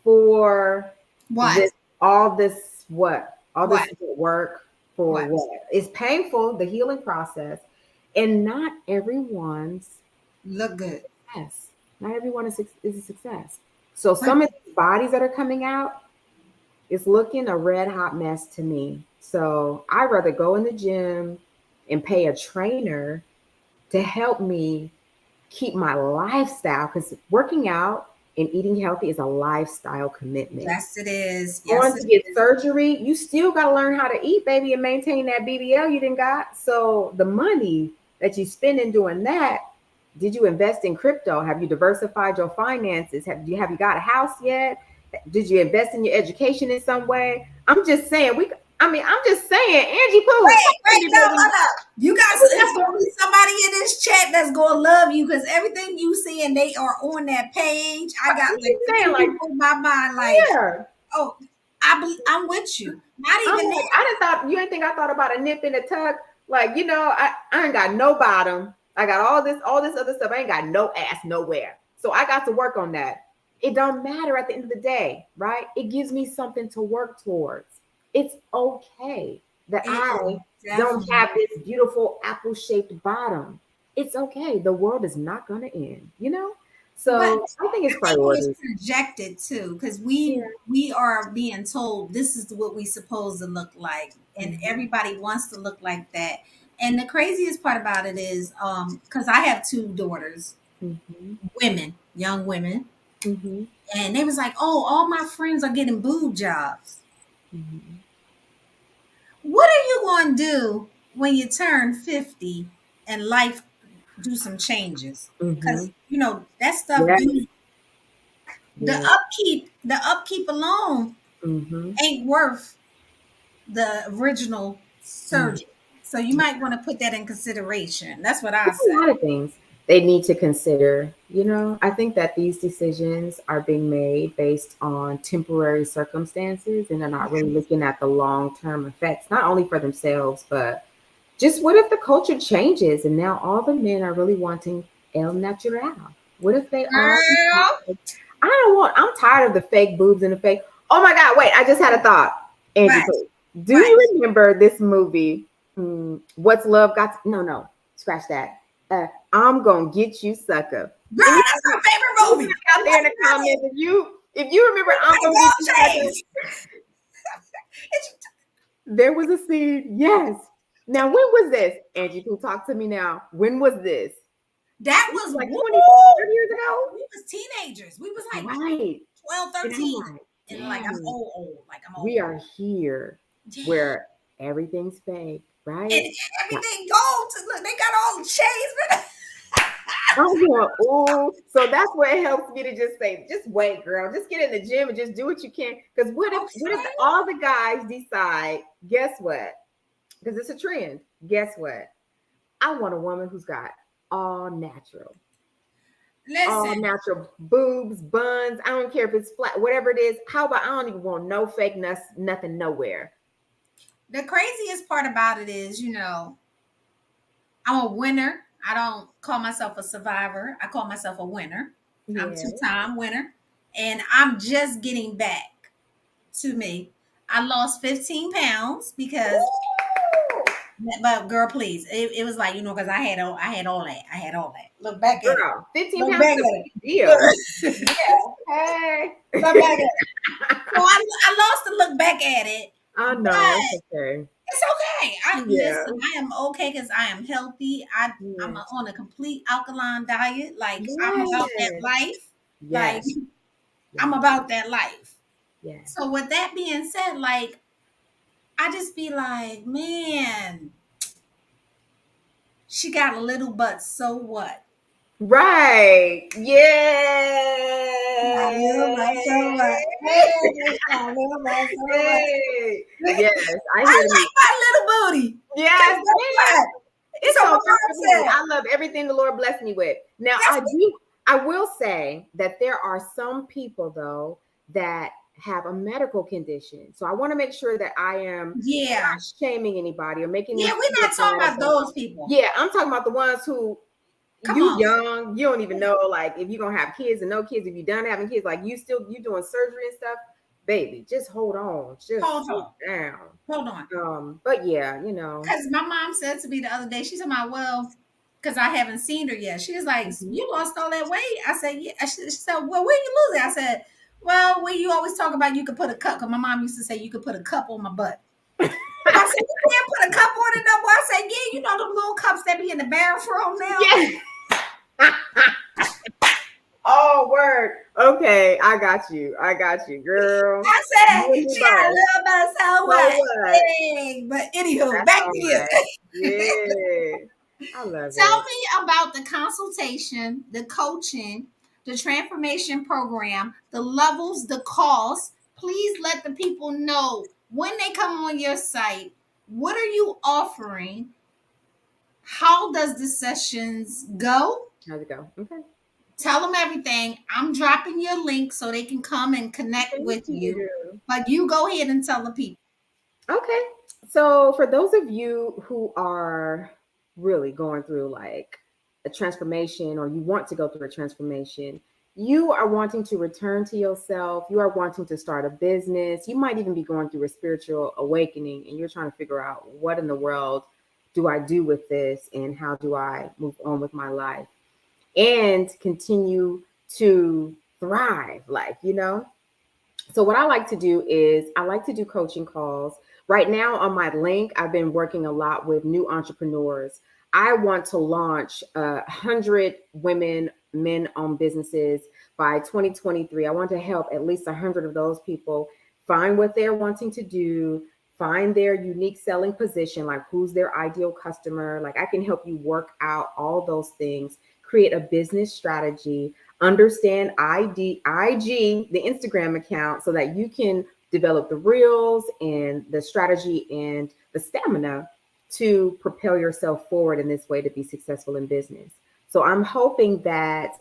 for What? this, all this, all What? this work for What? what? It's painful, the healing process, and not everyone's Look good. success. Not everyone is a success. So But some of these bodies that are coming out, it's looking a red hot mess to me. So I'd rather go in the gym and pay a trainer to help me keep my lifestyle, because working out and eating healthy is a lifestyle commitment. yes, it is. Going Yes, to it get is. surgery, you still got to learn how to eat, baby, and maintain that BBL you didn't got. So the money that you spend in doing that, did you invest in crypto? Have you diversified your finances? Have you got a house yet? Did you invest in your education in some way? I'm just saying, I'm just saying, Angie Pooh. Wait, no, hold up. You got it's gonna be somebody in this chat that's gonna love you because everything you see and they are on that page. I got I'm like just 50 saying, like, people in my mind, like, yeah. oh, I'm with you. Not I'm even like, that. I didn't thought you ain't think I thought about a nip and a tuck. Like, I ain't got no bottom. I got all this other stuff. I ain't got no ass nowhere. So I got to work on that. It don't matter at the end of the day, right? It gives me something to work towards. It's okay that It is I don't definitely. have this beautiful apple-shaped bottom. It's okay. The world is not gonna end. But So I think it's I think it was priorities. projected too, because Yeah. we are being told this is what we supposed to look like, and Mhm. everybody wants to look like that. And the craziest part about it is, because I have two daughters, Mhm. women, young women, Mhm. and they was like, "Oh, all my friends are getting boob jobs." Mhm. What are you going to do when you turn 50 and life do some changes? Because Mhm. that stuff Yes. do Yeah. the upkeep alone Mhm. ain't worth the original Mm. surgery. So you might want to put that in consideration. That's what I It's a say. lot of things they need to consider. I think that these decisions are being made based on temporary circumstances, and they're not really looking at the long-term effects, not only for themselves, but just what if the culture changes and now all the men are really wanting el natural? What if they all Girl. I'm tired of the fake boobs and the fake. Oh my God, wait, I just had a thought. Angie, Right, please. Do right. you remember this movie? What's Love Got to, no, scratch that. I'm gonna get you, sucker. Girl, that's Anybody, my favorite movie. anybody out there in the comments, if you remember I'm Like gonna get gold you, sucker, chains. It's- there was a scene. Yes. Now, when was this? Angie, who talk to me now? When was this? that This was was like woo. 20, 30 years ago? We was teenagers. We was like Right. 12, And I'm 13. like, And like I'm dang. old. Like I'm We old. are here Yeah. where everything's fake, And right? Now, everything gold. Look, they got all the chains. But I'm going, oh, so that's where it helps me to just say, just wait, girl, just get in the gym and just do what you can. Because what if okay. all the guys decide, guess what? Because it's a trend. Guess what? I want a woman who's got all natural. All Listen, natural boobs, buns. I don't care if it's flat, whatever it is. How about I don't even want no fake nothing nowhere. the craziest part about it is, I'm a winner. I don't call myself a survivor. I call myself a winner. I'm Yeah. two-time winner. And I'm just getting back to me. I lost 15 pounds because, Ooh, but girl, please, it was like, because I had all that. I had all that. Look back at it. girl, 15 Look pounds back is at a it. big deal. Yeah. Hey. Look back at it. So I lost to look back at it, I know. but It's okay. it's okay. I Yeah. listen. I am okay because I am healthy. I'm Yes. on a complete alkaline diet. Like I'm about that Yes. life. Like Yes. I'm Yes. about that life. Yes. So with that being said, like I just be like, man, she got a little butt. So what? Right. Got a little butt. So Yeah. what? Hey, got a little butt. So what? Hey. Yes. I I hear you. like my little booty. Yes. Cause guess Yeah. what? It's So so my good mom for me. said, I love everything the Lord blessed me with. Now, that's I will say that there are some people though that have a medical condition. So I want to make sure that I am yeah. not shaming anybody or making them Yeah, we're feel not talking bad about about. those people. Yeah, I'm talking about the ones who Come you on. young, you don't even know like if you're gonna have kids and no kids, if you done having kids, like you doing surgery and stuff, baby, just hold on, just Hold sit on. down. Hold on. But yeah, Because my mom said to me the other day, she said, well, because I haven't seen her yet. She was like, mhm. you lost all that weight? I said, yeah. She said, well, where you lose it? I said, well, where you always talk about you could put a cup. Because my mom used to say you could put a cup on my butt. I said, you can't put a cup on it no more. I said, yeah, you know the little cups that be in the bathroom now? Yeah. Oh, word. Okay, I got you. I got you, girl. I You said, and me she got a both. little bit, so So what? what? Hey, but anywho, That's back all to you. right. Yeah. I love Tell it. me about the consultation, the coaching, the transformation program, the levels, the cost. Please let the people know when they come on your site. What are you offering? How does the sessions go? How's it go? Okay. Tell them everything. I'm dropping your link so they can come and connect Thank with you. you. But you go ahead and tell the people. Okay. So for those of you who are really going through like a transformation or you want to go through a transformation, you are wanting to return to yourself, you are wanting to start a business, you might even be going through a spiritual awakening and you're trying to figure out what in the world do I do with this and how do I move on with my life and continue to thrive, so what I like to do is I like to do coaching calls. Right now on my link, I've been working a lot with new entrepreneurs. I want to launch 100 women, men-owned businesses by 2023. I want to help at least 100 of those people find what they're wanting to do, find their unique selling position, like who's their ideal customer. Like I can help you work out all those things, create a business strategy, understand IG, the Instagram account, so that you can develop the reels and the strategy and the stamina to propel yourself forward in this way to be successful in business. So I'm hoping that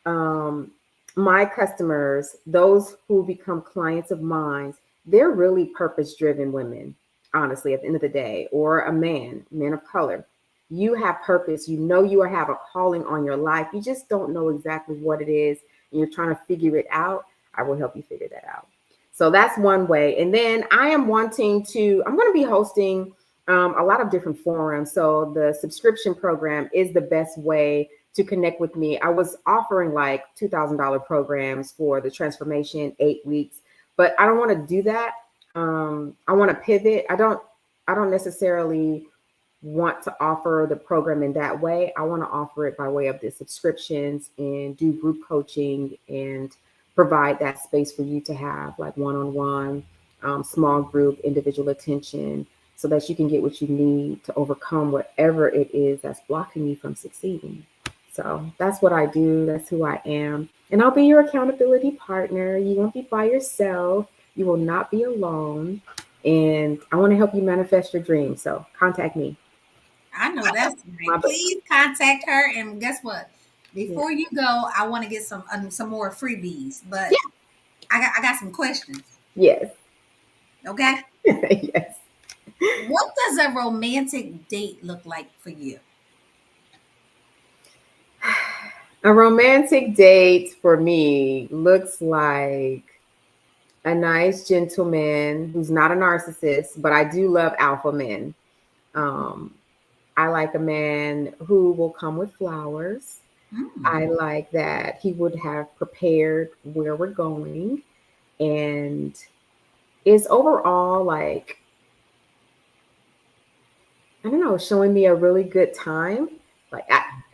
my customers, those who become clients of mine, they're really purpose-driven women, honestly, at the end of the day, or a man of color. You have purpose. You know you have a calling on your life. You just don't know exactly what it is, and you're trying to figure it out. I will help you figure that out. So that's one way. And then I'm going to be hosting a lot of different forums. So the subscription program is the best way to connect with me. I was offering like $2,000 programs for the transformation, 8 weeks, but I don't want to do that. I want to pivot. I don't necessarily want to offer the program in that way. I want to offer it by way of the subscriptions and do group coaching and provide that space for you to have like one-on-one, small group, individual attention so that you can get what you need to overcome whatever it is that's blocking you from succeeding. So that's what I do. That's who I am. And I'll be your accountability partner. You won't be by yourself. You will not be alone. And I want to help you manifest your dreams. So contact me. I know that's My right. Please contact her, and guess what? yeah. Before you go, I want to get some more freebies, but I got some questions. Yes. Okay, Yes. what does a romantic date look like for you? A romantic date for me looks like a nice gentleman who's not a narcissist, but I do love alpha men. Um, I like a man who will come with flowers. Mm. I like that he would have prepared where we're going and is overall like, I don't know, showing me a really good time. Like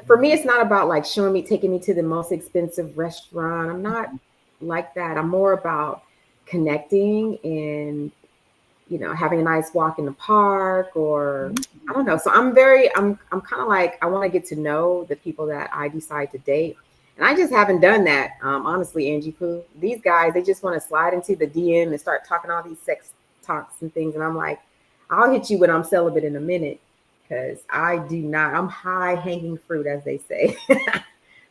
for me, it's not about like showing me, taking me to the most expensive restaurant. I'm not like that. I'm more about connecting and having a nice walk in the park or I don't know. So I'm kind of like I want to get to know the people that I decide to date. And I just haven't done that. Honestly, Angie Pooh. These guys, they just want to slide into the DM and start talking all these sex talks and things. And I'm like, I'll hit you when I'm celibate in a minute. Because I do not, I'm high hanging fruit, as they say.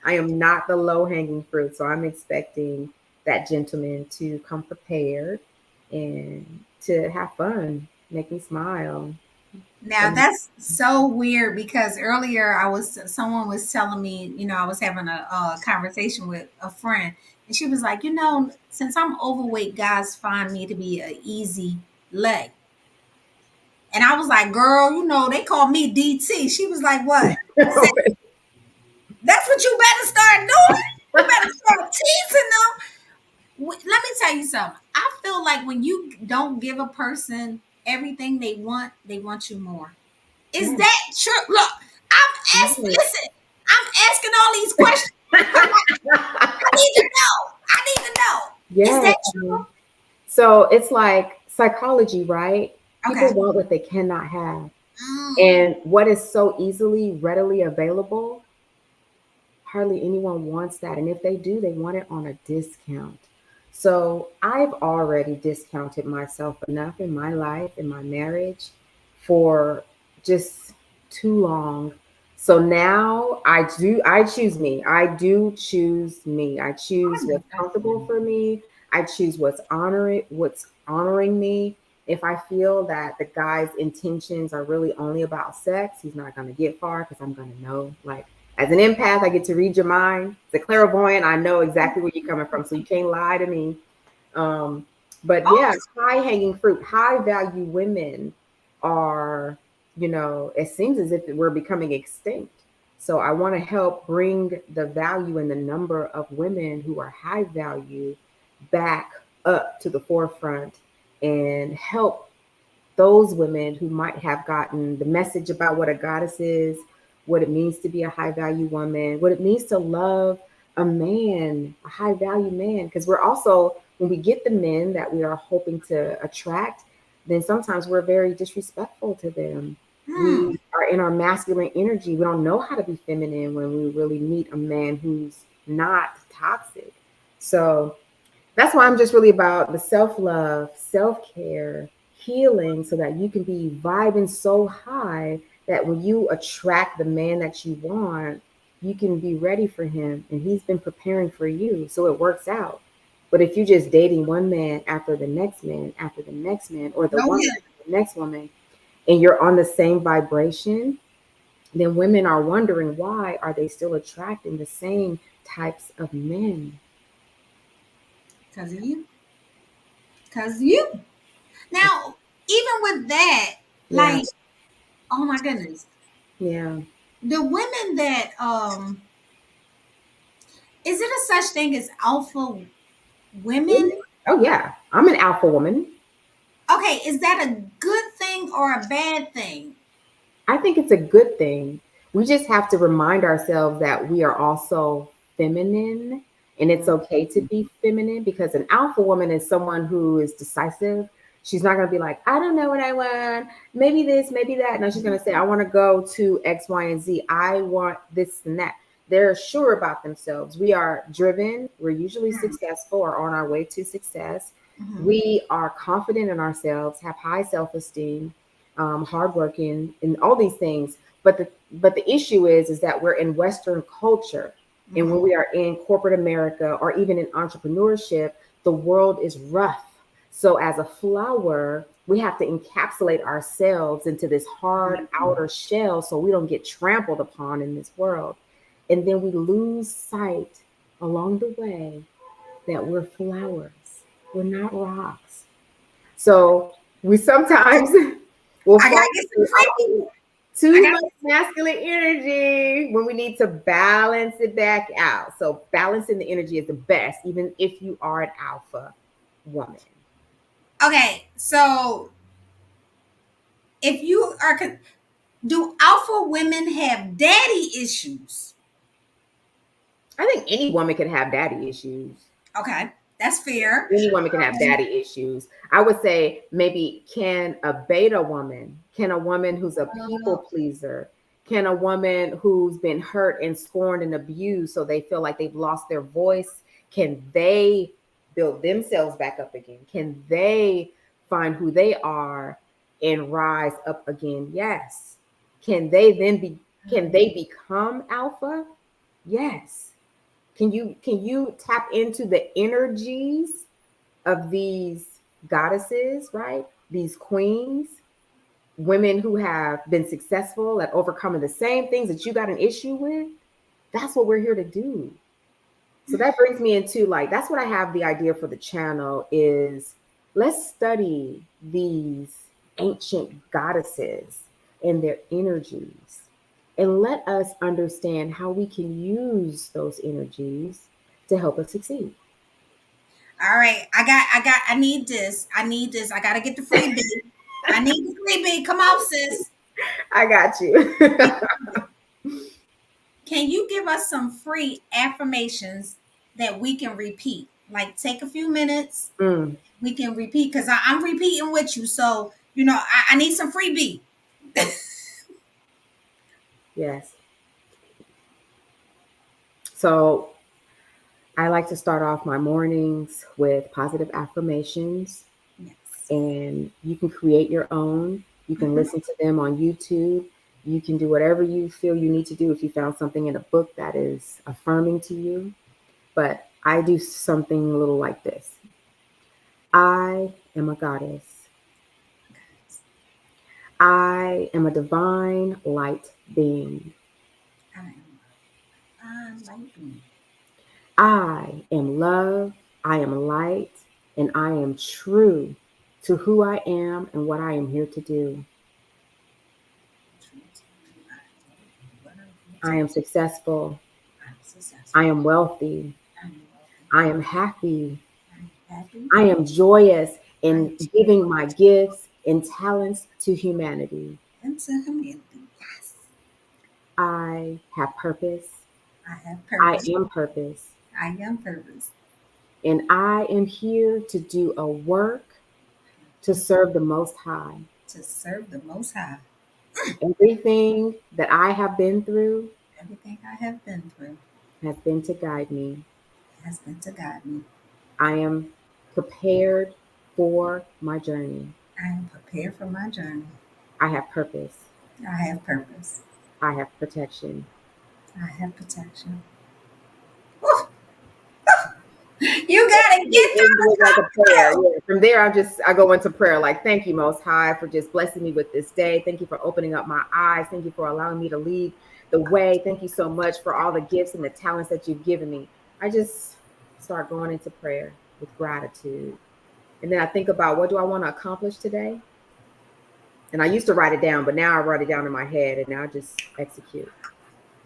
I am not the low hanging fruit. So I'm expecting that gentleman to come prepared and to have fun, make me smile. Now that's so weird because earlier someone was telling me, I was having a conversation with a friend, and she was like, since I'm overweight, guys find me to be an easy lay. And I was like, girl, they call me DT. She was like, what? I said, that's what you better start doing. You better start teasing them. Let me tell you something. I feel like when you don't give a person everything they want you more. Is Yeah. that true? Look, listen, I'm asking all these questions. I'm like, I need to know. I need to know. Is Yeah. that true? So it's like psychology, right? People Okay. want what they cannot have. Mm. And what is so easily, readily available, hardly anyone wants that. And if they do, they want it on a discount. So I've already discounted myself enough in my life, in my marriage, for just too long. So now I choose me. I do choose me. I choose I know what's that's comfortable right. for me. I choose what's honoring me. If I feel that the guy's intentions are really only about sex, he's not going to get far because I'm going to know. Like, as an empath, I get to read your mind. As a clairvoyant, I know exactly where you're coming from. So you can't lie to me. Um, but yeah, Oh, high hanging fruit, high value women are, it seems as if we're becoming extinct. So I want to help bring the value and the number of women who are high value back up to the forefront and help those women who might have gotten the message about what a goddess is, what it means to be a high value woman, what it means to love a man, a high value man. Because we're also, when we get the men that we are hoping to attract, then sometimes we're very disrespectful to them. hmm. We are in our masculine energy. We don't know how to be feminine when we really meet a man who's not toxic. So that's why I'm just really about the self love, self care, healing, so that you can be vibing so high that when you attract the man that you want, you can be ready for him and he's been preparing for you. So it works out. But if you're just dating one man after the next man, after the next man, or the No woman healing. after the next woman, and you're on the same vibration, then women are wondering why are they still attracting the same types of men? Because of you. Because of you. Now, even with that, Yeah, like, oh my goodness. yeah. The women that is it a such thing as alpha women? Oh yeah, I'm an alpha woman. Okay, is that a good thing or a bad thing? I think it's a good thing. We just have to remind ourselves that we are also feminine and it's okay to be feminine because an alpha woman is someone who is decisive. She's not going to be like, I don't know what I want. Maybe this, maybe that. No, she's going to say, I want to go to X, Y, and Z. I want this and that. They're sure about themselves. We are driven. We're usually successful or on our way to success. Mm-hmm. We are confident in ourselves, have high self esteem, hardworking, and all these things. But the issue is that we're in Western culture, and when Mhm. we are in corporate America or even in entrepreneurship, the world is rough. So as a flower, we have to encapsulate ourselves into this hard outer shell so we don't get trampled upon in this world. And then we lose sight along the way that we're flowers. We're not rocks. So we sometimes will I gotta fall get some into freaky. I too got much masculine energy when we need to balance it back out. So balancing the energy is the best, even if you are an alpha woman. okay. So if you are, do alpha women have daddy issues? I think any woman can have daddy issues. Okay, that's fair. Any woman can have daddy issues. I would say maybe can a beta woman, can a woman who's a people pleaser, can a woman who's been hurt and scorned and abused so they feel like they've lost their voice, can they build themselves back up again? Can they find who they are and rise up again? Yes. Can they become alpha? Yes. Can you tap into the energies of these goddesses, right? These queens, women who have been successful at overcoming the same things that you got an issue with? That's what we're here to do. So that brings me into, like, that's what I have the idea for the channel is, let's study these ancient goddesses and their energies, and let us understand how we can use those energies to help us succeed. All right, I need this. I need this. I gotta get the freebie. I need the freebie. Come on, sis. I got you. Can you give us some free affirmations that we can repeat? Like, take a few minutes. Mm, We can repeat because I'm repeating with you. So, I need some freebie. yes. So I like to start off my mornings with positive affirmations, Yes. and you can create your own. You can Mhm. listen to them on YouTube. You can do whatever you feel you need to do if you found something in a book that is affirming to you. But I do something a little like this: I am a goddess. I am a divine light being. I'm liking. I am love. I am light. And I am true to who I am and what I am here to do. I am successful. I'm successful. I am wealthy. I'm wealthy. I am happy. I'm happy. I am joyous I'm in giving my gifts and talents to humanity. into community. Yes. I have purpose. I have I purpose. am purpose. I am purpose. And I am here to do a work to serve the Most High. To serve the Most High. Everything that I have been through Everything I have been through has been to guide me. has been to guide me. I am prepared for my journey. I am prepared for my journey. I have purpose. I have purpose. I have protection. I have protection. Woo! You gotta get It through was the like a prayer. combo. Yeah. From there, I go into prayer. Like, thank you, Most High, for just blessing me with this day. Thank you for opening up my eyes. Thank you for allowing me to lead the way. Thank you so much for all the gifts and the talents that you've given me. I just start going into prayer with gratitude. And then I think about, what do I want to accomplish today? And I used to write it down, but now I write it down in my head and now I just execute.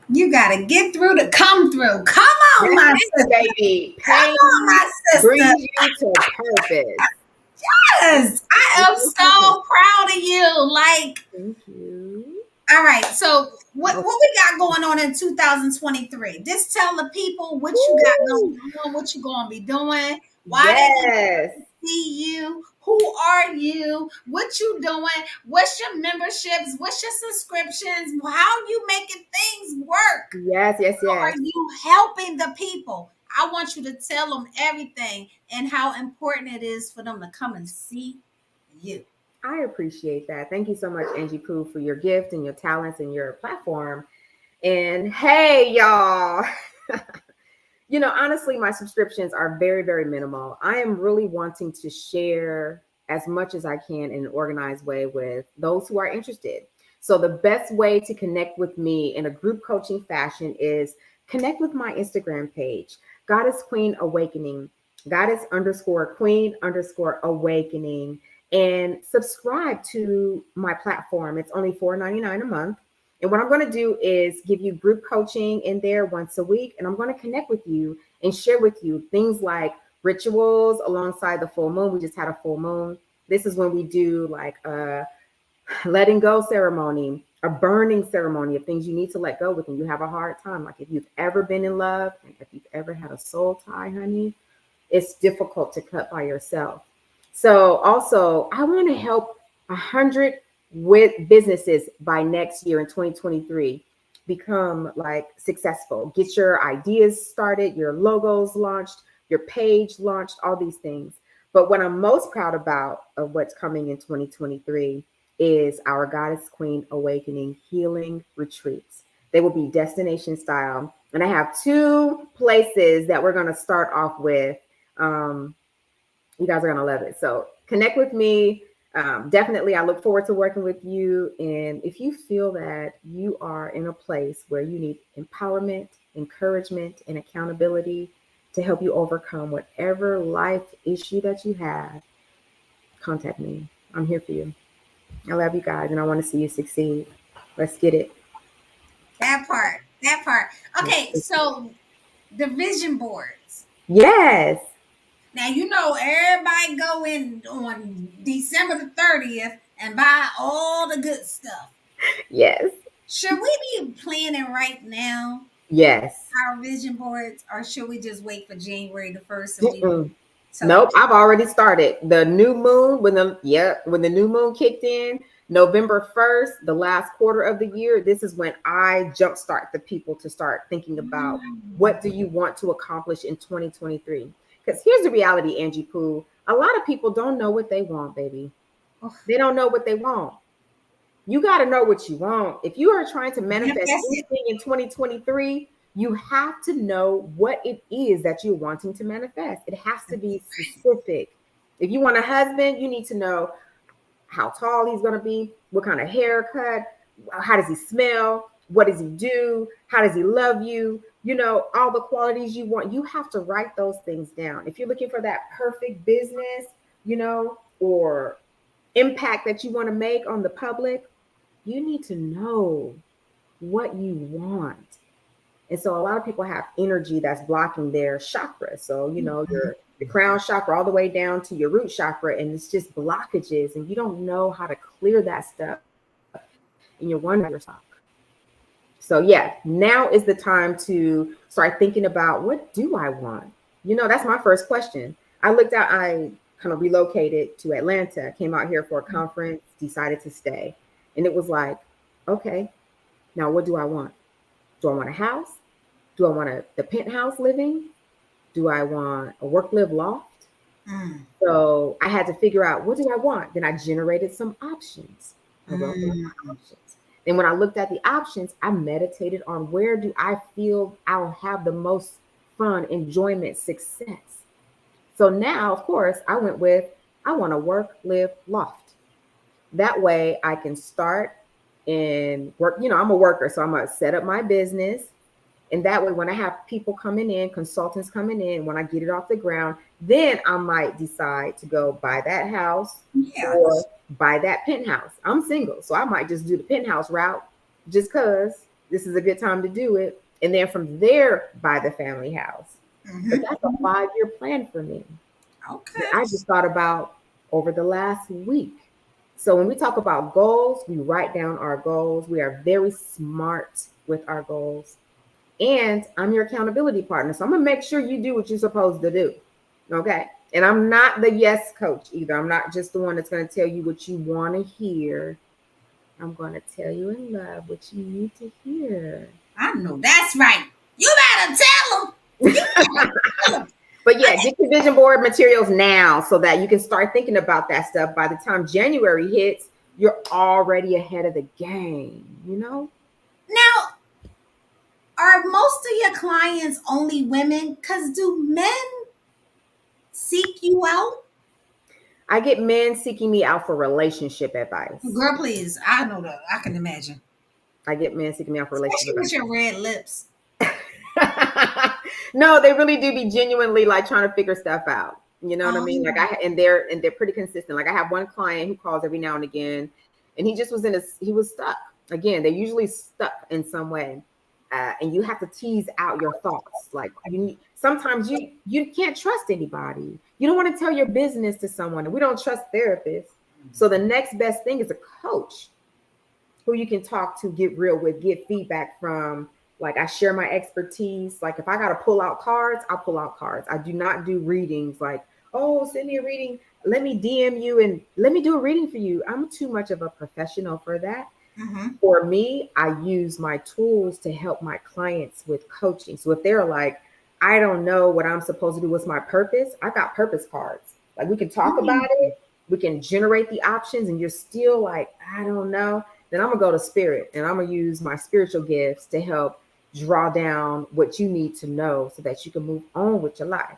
You gotta get through to come through. Come on, my That's it, sister. baby. Come Pain on, my sister. brings you to purpose. Yes, I am so proud of you. Like, Thank you. all right. So what we got going on in 2023? Just tell the people what you got Woo! going on, what you gonna be doing, why they Yes. see you, who are you, what you doing, what's your memberships, what's your subscriptions, how you making things work. Yes, yes, How are yes. you helping the people? I want you to tell them everything and how important it is for them to come and see you. I appreciate that. Thank you so much, Angie Pooh, for your gift and your talents and your platform. And hey, y'all. Honestly, my subscriptions are very, very minimal. I am really wanting to share as much as I can in an organized way with those who are interested. So, the best way to connect with me in a group coaching fashion is connect with my Instagram page, Goddess Queen Awakening, Goddess underscore Queen underscore Awakening, and subscribe to my platform. It's only $4.99 a month. And what I'm going to do is give you group coaching in there once a week. And I'm going to connect with you and share with you things like rituals alongside the full moon. We just had a full moon. This is when we do like a letting go ceremony, a burning ceremony of things you need to let go with and you have a hard time. Like if you've ever been in love, and if you've ever had a soul tie, honey, it's difficult to cut by yourself. So also, I want to help 100 with businesses by next year in 2023 become like successful. Get your ideas started, your logos launched, your page launched, all these things. But what I'm most proud about of what's coming in 2023 is our Goddess Queen Awakening Healing Retreats. They will be destination style. And I have 2 places that we're going to start off with. You guys are going to love it. So connect with me. Definitely, I look forward to working with you. And if you feel that you are in a place where you need empowerment, encouragement, and accountability to help you overcome whatever life issue that you have, contact me. I'm here for you. I love you guys, and I want to see you succeed. Let's get it. That part. Okay, so the vision boards. Yes. Now everybody go in on December the 30th and buy all the good stuff. Yes. Should we be planning right now Yes. our vision boards, or should we just wait for January the 1st and do Nope, I've already started. The new moon, when the new moon kicked in, November 1st, the last quarter of the year, this is when I jumpstart the people to start thinking about what do you want to accomplish in 2023. Because here's the reality, Angie Pooh. A lot of people don't know what they want, baby. They don't know what they want. You got to know what you want. If you are trying to manifest anything in 2023, you have to know what it is that you're wanting to manifest. It has to be specific. If you want a husband, you need to know how tall he's going to be, what kind of haircut, how does he smell, what does he do, how does he love you, all the qualities you want. You have to write those things down. If you're looking for that perfect business, or impact that you want to make on the public, you need to know what you want. And so a lot of people have energy that's blocking their chakra. So, your the crown chakra all the way down to your root chakra, and it's just blockages, and you don't know how to clear that stuff, and you're wondering yourself. So yeah, now is the time to start thinking about, what do I want? That's my first question. I kind of relocated to Atlanta, came out here for a conference, decided to stay. And it was like, okay, now what do I want? Do I want a house? Do I want the penthouse living? Do I want a work-live loft? So I had to figure out, what do I want? Then I generated some options. I wrote down my options. And when I looked at the options, I meditated on, where do I feel I'll have the most fun, enjoyment, success? So now, of course, I went with, I want a work-live loft. That way I can start and work. I'm a worker, so I'm going to set up my business. And that way, when I have people coming in, consultants coming in, when I get it off the ground, then I might decide to go buy that house or buy that penthouse. I'm single, so I might just do the penthouse route just because this is a good time to do it. And then from there, buy the family house. But that's a 5-year plan for me. Okay. I just thought about over the last week. So when we talk about goals, we write down our goals. We are very smart with our goals. And I'm your accountability partner. So I'm going to make sure you do what you're supposed to do. Okay. And I'm not the yes coach either. I'm not just the one that's going to tell you what you want to hear. I'm going to tell you in love what you need to hear. I know that's right. You better tell them. But yeah, get your vision board materials now so that you can start thinking about that stuff. By the time January hits, you're already ahead of the game, you know? Now, are most of your clients only women? Because do men seek you out? I get men seeking me out for relationship advice. Girl, please. I know that. I can imagine. I get men seeking me out for relationship Especially with advice. your red lips. No, they really do be genuinely like trying to figure stuff out. You know what I mean? Like Oh. and they're pretty consistent. Like I have one client who calls every now and again, and he just was he was stuck. Again, they're usually stuck in some way, and you have to tease out your thoughts. Like sometimes you can't trust anybody. You don't want to tell your business to someone, and we don't trust therapists. So the next best thing is a coach who you can talk to, get real with, get feedback from. Like I share my expertise. Like if I got to pull out cards, I'll pull out cards. I do not do readings like, oh, send me a reading. Let me DM you and let me do a reading for you. I'm too much of a professional for that. Mm-hmm. For me, I use my tools to help my clients with coaching. So if they're like, I don't know what I'm supposed to do, what's my purpose? I got purpose cards. Like we can talk about it. We can generate the options and you're still like, I don't know. Then I'm gonna go to spirit and I'm gonna use my spiritual gifts to help draw down what you need to know so that you can move on with your life.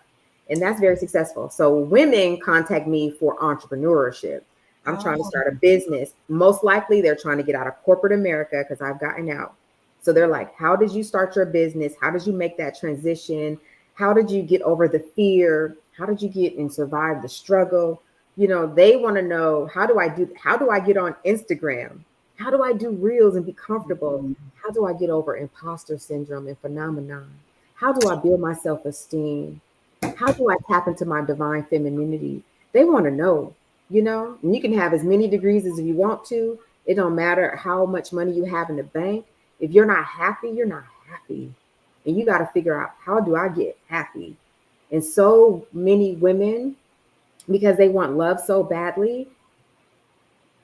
And that's very successful. So women contact me for entrepreneurship. I'm trying to start a business. Most likely they're trying to get out of corporate America because I've gotten out. So they're like, how did you start your business? How did you make that transition? How did you get over the fear? How did you get and survive the struggle? You know, they want to know, how do I get on Instagram? How do I do reels and be comfortable? How do I get over imposter syndrome and phenomenon? How do I build my self-esteem? How do I tap into my divine femininity? They want to know, you know, and you can have as many degrees as you want to. It don't matter how much money you have in the bank. If you're not happy, you're not happy. And you got to figure out, how do I get happy? And so many women, because they want love so badly,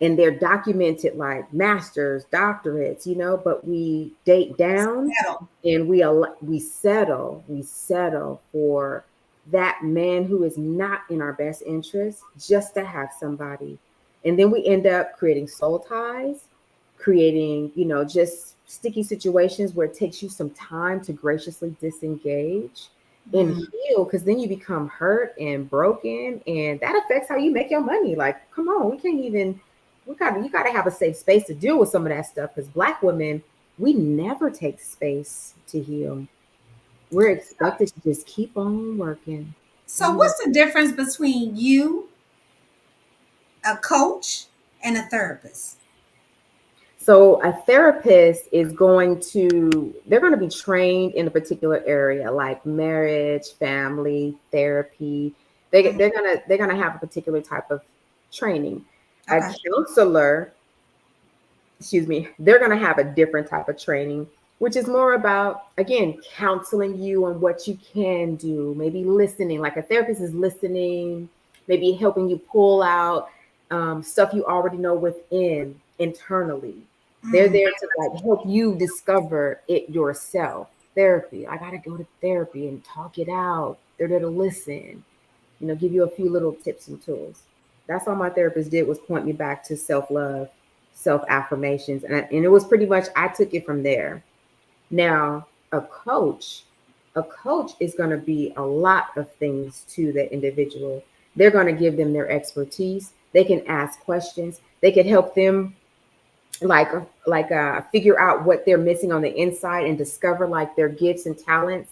and they're documented like masters, doctorates, you know, but we date down and we settle for that man who is not in our best interest just to have somebody. And then we end up creating soul ties, creating, you know, just sticky situations where it takes you some time to graciously disengage and heal, because then you become hurt and broken, and that affects how you make your money. Like, come on, you got to have a safe space to deal with some of that stuff, because Black women, we never take space to heal. We're expected to just keep on working. So, what's the difference between you, a coach, and a therapist? So a therapist they're going to be trained in a particular area, like marriage, family, therapy. They're gonna have a particular type of training. A counselor, they're gonna have a different type of training, which is more about, again, counseling you on what you can do, maybe listening, like a therapist is listening, maybe helping you pull out stuff you already know within internally. They're there to like help you discover it yourself. Therapy, I gotta go to therapy and talk it out. They're there to listen, you know, give you a few little tips and tools. That's all my therapist did, was point me back to self-love, self-affirmations. And it was pretty much, I took it from there. Now, a coach is going to be a lot of things to the individual. They're going to give them their expertise. They can ask questions. They can help them figure out what they're missing on the inside and discover like their gifts and talents.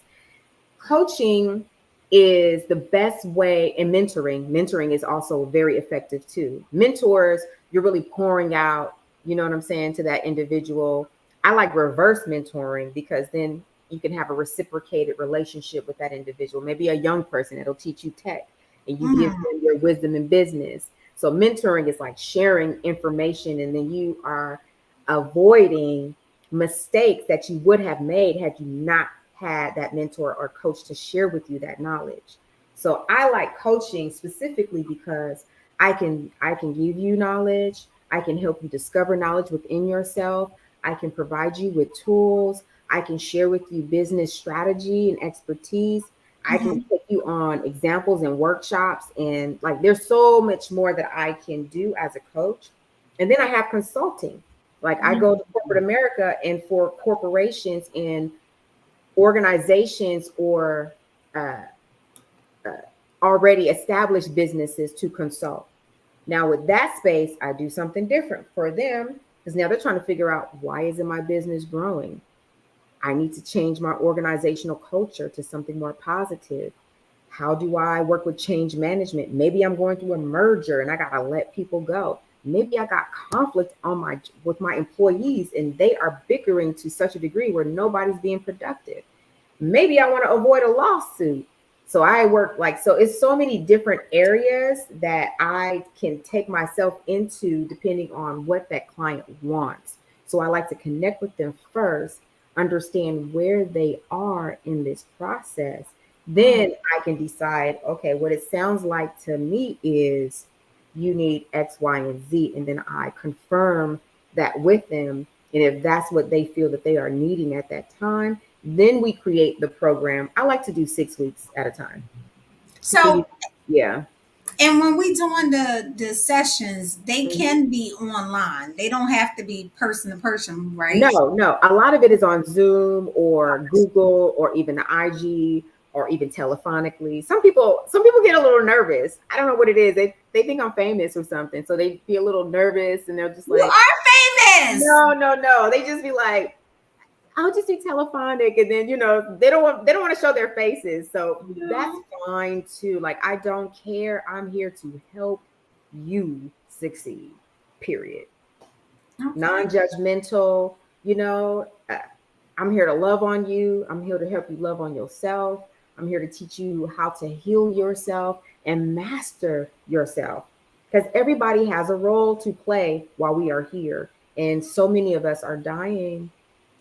Coaching is the best way, and mentoring is also very effective too. Mentors, you're really pouring out, you know what I'm saying, to that individual. I like reverse mentoring, because then you can have a reciprocated relationship with that individual. Maybe a young person that'll teach you tech and you give them your wisdom in business. So mentoring is like sharing information, and then you are avoiding mistakes that you would have made had you not had that mentor or coach to share with you that knowledge. So I like coaching specifically because I can give you knowledge. I can help you discover knowledge within yourself. I can provide you with tools. I can share with you business strategy and expertise. I can take you on examples and workshops, and like there's so much more that I can do as a coach. And then I have consulting. Like I go to corporate America, and for corporations and organizations or uh, already established businesses to consult. Now with that space, I do something different for them because now they're trying to figure out, why isn't my business growing? I need to change my organizational culture to something more positive. How do I work with change management? Maybe I'm going through a merger and I gotta let people go. Maybe I got conflict with my employees and they are bickering to such a degree where nobody's being productive. Maybe I want to avoid a lawsuit. So I work so it's so many different areas that I can take myself into depending on what that client wants. So I like to connect with them first, understand where they are in this process. Then I can decide, okay, what it sounds like to me is you need X, Y, and Z. And then I confirm that with them. And if that's what they feel that they are needing at that time, then we create the program. I like to do 6 weeks at a time. So Yeah. and when we doing the sessions, they can be online. They don't have to be person to person, right? No. A lot of it is on Zoom or Google or even the IG or even telephonically. Some people get a little nervous. I don't know what it is. They think I'm famous or something. So they be a little nervous and they're just You like, are famous. No. They just be like, I'll just do telephonic, and then they don't want to show their faces, so that's fine too. Like I don't care. I'm here to help you succeed. Period. Okay. Non-judgmental. I'm here to love on you. I'm here to help you love on yourself. I'm here to teach you how to heal yourself and master yourself, because everybody has a role to play while we are here, and so many of us are dying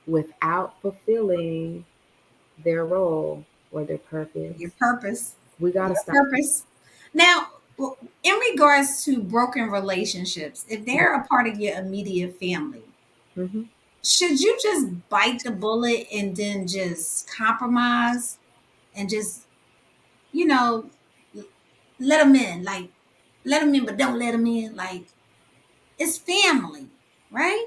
without fulfilling their role or their purpose. Your purpose. We got to stop. Purpose. Now, in regards to broken relationships, if they're a part of your immediate family, should you just bite the bullet and then just compromise and just, let them in? Like, let them in, but don't let them in. Like, it's family, right?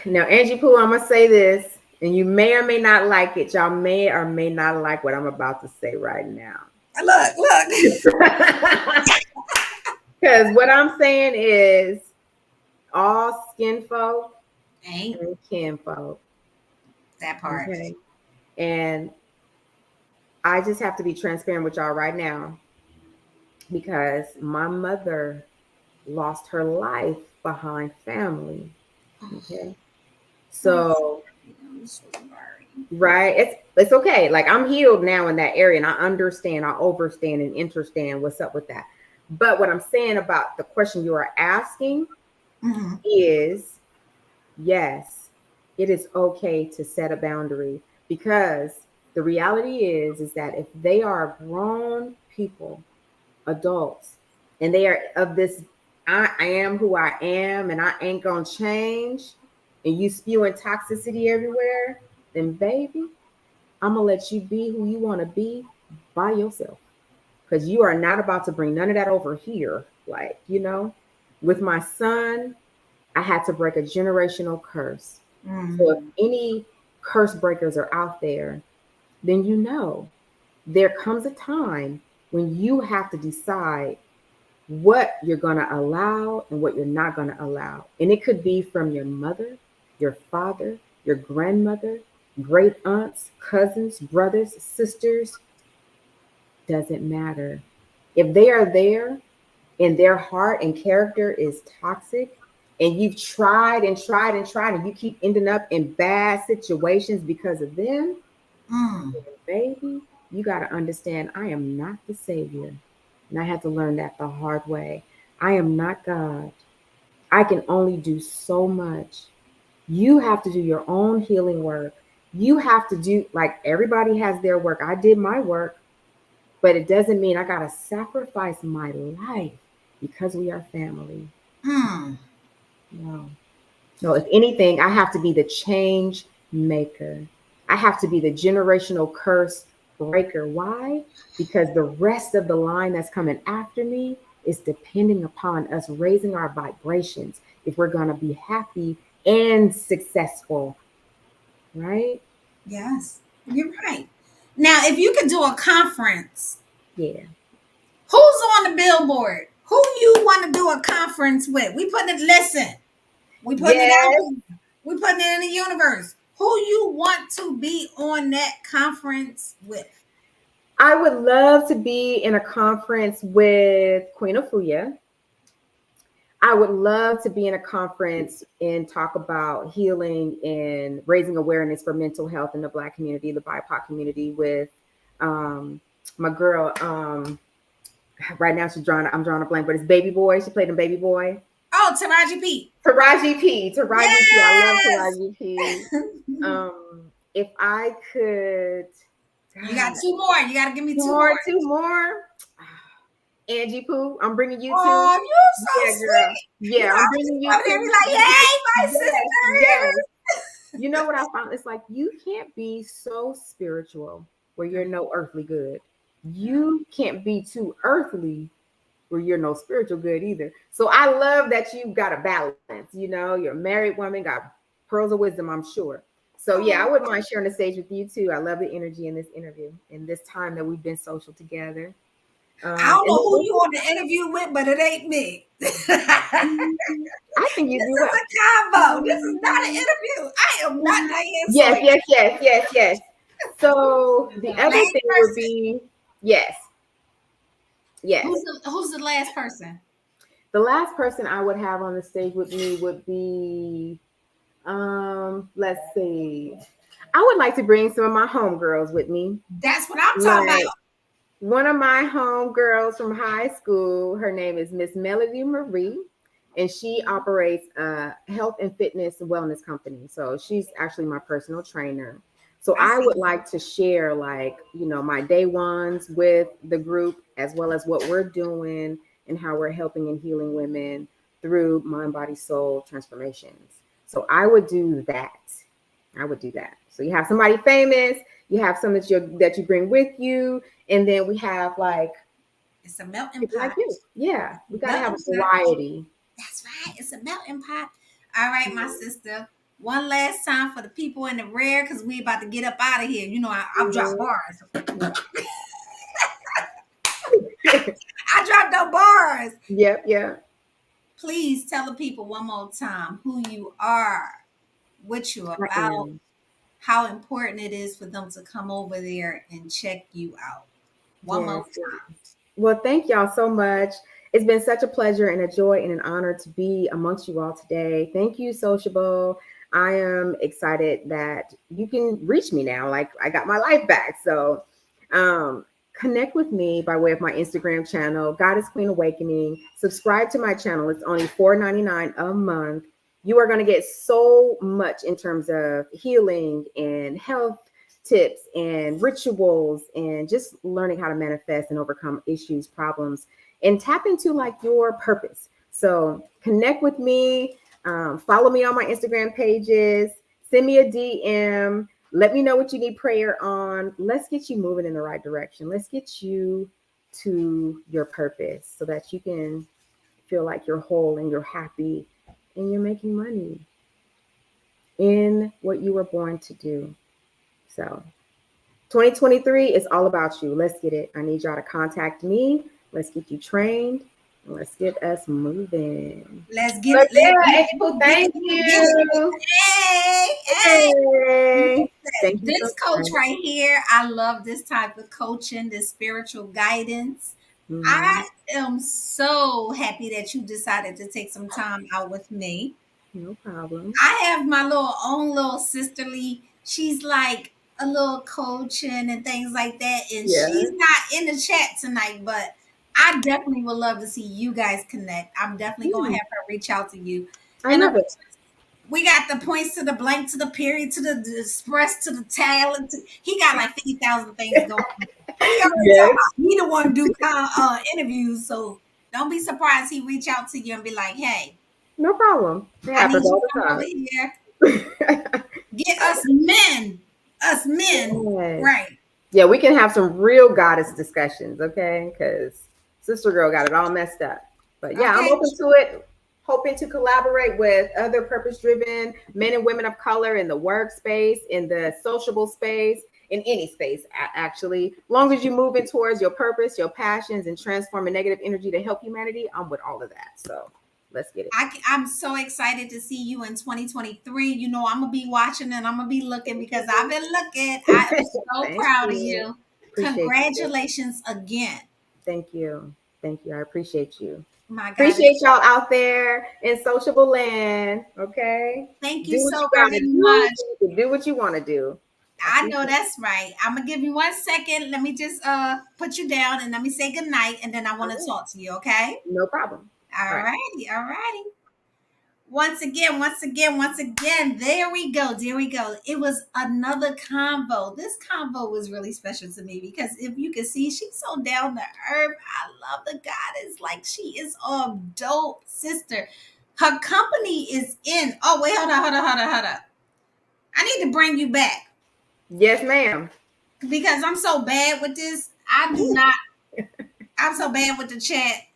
Now, Angie Pooh, I'm going to say this, and you may or may not like it. Y'all may or may not like what I'm about to say right now. Look. Because what I'm saying is all skin folk ain't and kin folk. That part. Okay. And I just have to be transparent with y'all right now, because my mother lost her life behind family. Okay. So, right. It's okay. Like I'm healed now in that area, and I understand, I overstand and understand what's up with that. But what I'm saying about the question you are asking is, yes, it is okay to set a boundary, because the reality is that if they are grown people, adults, and they are of this, I am who I am and I ain't gonna change, and you spewing toxicity everywhere, then baby, I'm gonna let you be who you want to be by yourself, because you are not about to bring none of that over here. Like, with my son, I had to break a generational curse. So if any curse breakers are out there, then there comes a time when you have to decide what you're going to allow and what you're not going to allow. And it could be from your mother, your father, your grandmother, great aunts, cousins, brothers, sisters. Doesn't matter. If they are there and their heart and character is toxic, and you've tried and tried and tried, and you keep ending up in bad situations because of them, baby, you got to understand, I am not the savior. And I had to learn that the hard way. I am not God. I can only do so much. You have to do your own healing work. You have to do, like, everybody has their work. I did my work, but it doesn't mean I got to sacrifice my life because we are family. No, if anything, I have to be the change maker. I have to be the generational curse breaker. Why? Because the rest of the line that's coming after me is depending upon us raising our vibrations if we're going to be happy and successful, right? Yes, you're right. Now, if you could do a conference, Yeah. who's on the billboard? Who you want to do a conference with? We putting it. Listen, we putting it out. Yes. We putting it in the universe. Who you want to be on that conference with? I would love to be in a conference with Queen Afuya. I would love to be in a conference and talk about healing and raising awareness for mental health in the Black community, the BIPOC community, with my girl. Right now I'm drawing a blank, but it's Baby Boy. She played in Baby Boy. Oh, Taraji P. Taraji P. Taraji P. I love Yes. Taraji P. If I could, You got two more. You got to give me two more. Angie Pooh, I'm bringing you Oh, too. you so Yeah, girl. sweet. Yeah, I'm bringing you Over there, too. be like, hey, my Yes, sister. yes. You know what I found? It's like you can't be so spiritual where you're no earthly good. You can't be too earthly where you're no spiritual good either. So I love that you've got a balance. You know, you're a married woman, got pearls of wisdom, I'm sure. So yeah, I wouldn't mind sharing the stage with you too. I love the energy in this interview and this time that we've been social together. I don't know who you on the interview with, but it ain't me. This is I think you do well. a convo. This is not an interview. I am not Diane Sawyer. Yes. So the other Last thing would person. be yes. Who's the last person? The last person I would have on the stage with me would be, let's see. I would like to bring some of my homegirls with me. That's what I'm talking about. One of my homegirls from high school, her name is Miss Melody Marie, and she operates a health and fitness wellness company. So she's actually my personal trainer. So I would like to share, like, you know, my day ones with the group, as well as what we're doing and how we're helping and healing women through mind, body, soul transformations. So I would do that. So you have somebody famous, you have some that you bring with you, and then we have like it's a melting people pot. like you. Yeah, we gotta have a variety. That's right. It's a melting pot. All right, my sister. One last time for the people in the rear, because we about to get up out of here. You know, I've dropped bars. I dropped the bars. Yep. Please tell the people one more time who you are, what you about, how important it is for them to come over there and check you out. One more time. Well, thank y'all so much. It's been such a pleasure and a joy and an honor to be amongst you all today. Thank you, Sociable. I am excited that you can reach me now. Like, I got my life back. So connect with me by way of my Instagram channel, Goddess Queen Awakening. Subscribe to my channel. It's only $4.99 a month. You are going to get so much in terms of healing and health tips and rituals and just learning how to manifest and overcome issues, problems, and tap into like your purpose. So connect with me, follow me on my Instagram pages, send me a DM, let me know what you need prayer on. Let's get you moving in the right direction. Let's get you to your purpose so that you can feel like you're whole and you're happy and you're making money in what you were born to do. So 2023 is all about you. Let's get it. I need y'all to contact me. Let's get you trained. And let's get us moving. Let's get it. Thank you. Hey. Thank you. This coach right here, I love this type of coaching, this spiritual guidance. Mm-hmm. I am so happy that you decided to take some time out with me. No problem. I have my own little sisterly. She's like a little coaching and things like that. And she's not in the chat tonight, but I definitely would love to see you guys connect. I'm definitely going to have her reach out to you. I love it. We got the points to the blank to the period to the express to the talent. He got like 50,000 things going on. He the one do interviews, so don't be surprised he reach out to you and be like, "Hey, no problem. I need you to come over here. Get us men, right? Yeah, we can have some real goddess discussions, okay? Because Sister Girl got it all messed up. But yeah, I'm Okay. open to it. Hoping to collaborate with other purpose-driven men and women of color in the workspace, in the sociable space, in any space, actually. Long as you're moving towards your purpose, your passions, and transforming negative energy to help humanity, I'm with all of that. So let's get it. I'm so excited to see you in 2023. You know, I'm gonna be watching and I'm gonna be looking because I've been looking. I am so Thank proud of you. you. Appreciate you. Congratulations again. Thank you. Thank you. I appreciate you. My God. Appreciate y'all out there in sociable land. Okay. Thank Do you what so you very gotta do. much. So you can do what you want to do. I I know appreciate it. that's right. I'm gonna give you 1 second. Let me just put you down and let me say good night and then I All want to right. talk to you, okay? No problem. All All right. righty, all righty. Once again, there we go. There we go. It was another convo. This convo was really special to me because if you can see, she's so down to earth. I love the goddess. Like she is a dope sister. Her company is in. Oh, wait, hold on. I need to bring you back Yes, ma'am. because I'm so bad with this. I do not. I'm so bad with the chat.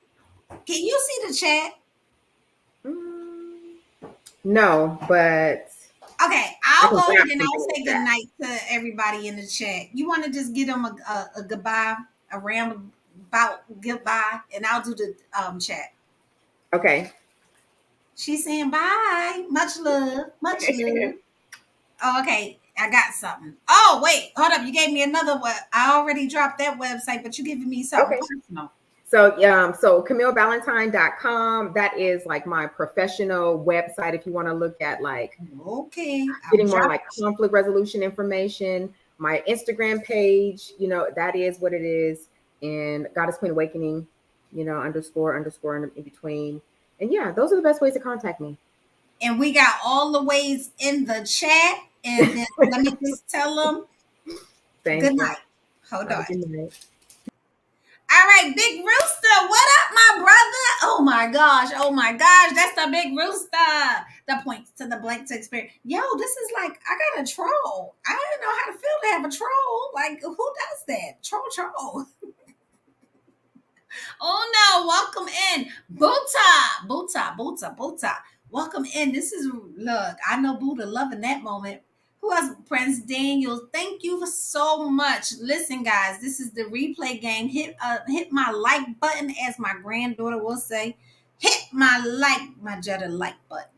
Can you see the chat? Mm, no, but Okay, I I'll can go grab ahead and I'll something say like good that. night to everybody in the chat. You want to just give them a goodbye, a roundabout goodbye, and I'll do the chat. Okay. She's saying bye. Much love. Much love. Oh, okay. I got something. Oh, wait. Hold up. You gave me another one. I already dropped that website, but you giving me something Okay. personal. So CamilleValentine.com, that is like my professional website if you want to look at like Okay. I'm getting more like dropping. conflict resolution information. My Instagram page, that is what it is. And Goddess Queen Awakening, underscore in between. And yeah, those are the best ways to contact me. And we got all the ways in the chat. And then let me just tell them good Thank you. night. Hold All on. right, good night. All right, Big Rooster, what up, my brother? Oh my gosh, that's the Big Rooster. That points to the blank to experience. Yo, this is like, I got a troll. I don't know how to feel to have a troll. Like, who does that? Troll. Oh no, welcome in. Buta. Welcome in. This is, look, I know Buddha loving that moment. Who else? Prince Daniel. Thank you so much. Listen, guys, this is the replay game. Hit my like button, as my granddaughter will say. Hit my Jetta like button.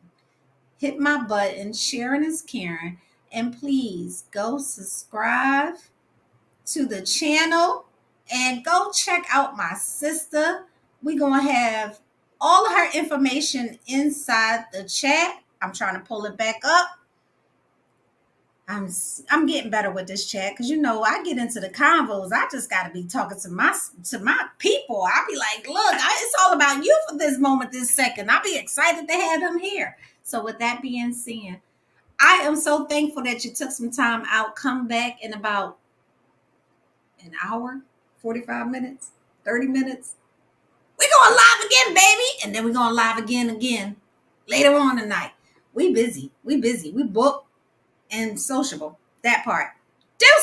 Hit my button. Sharing is caring. And please go subscribe to the channel and go check out my sister. We're going to have all of her information inside the chat. I'm trying to pull it back up. I'm getting better with this chat because I get into the convos. I just got to be talking to my people. I'll be like, look, it's all about you for this moment, this second. I'll be excited to have them here. So with that being said, I am so thankful that you took some time out. Come back in about an hour, 45 minutes, 30 minutes. We're going live again, baby. And then we're going live again later on tonight. We busy. We booked and sociable. That part. Deuces.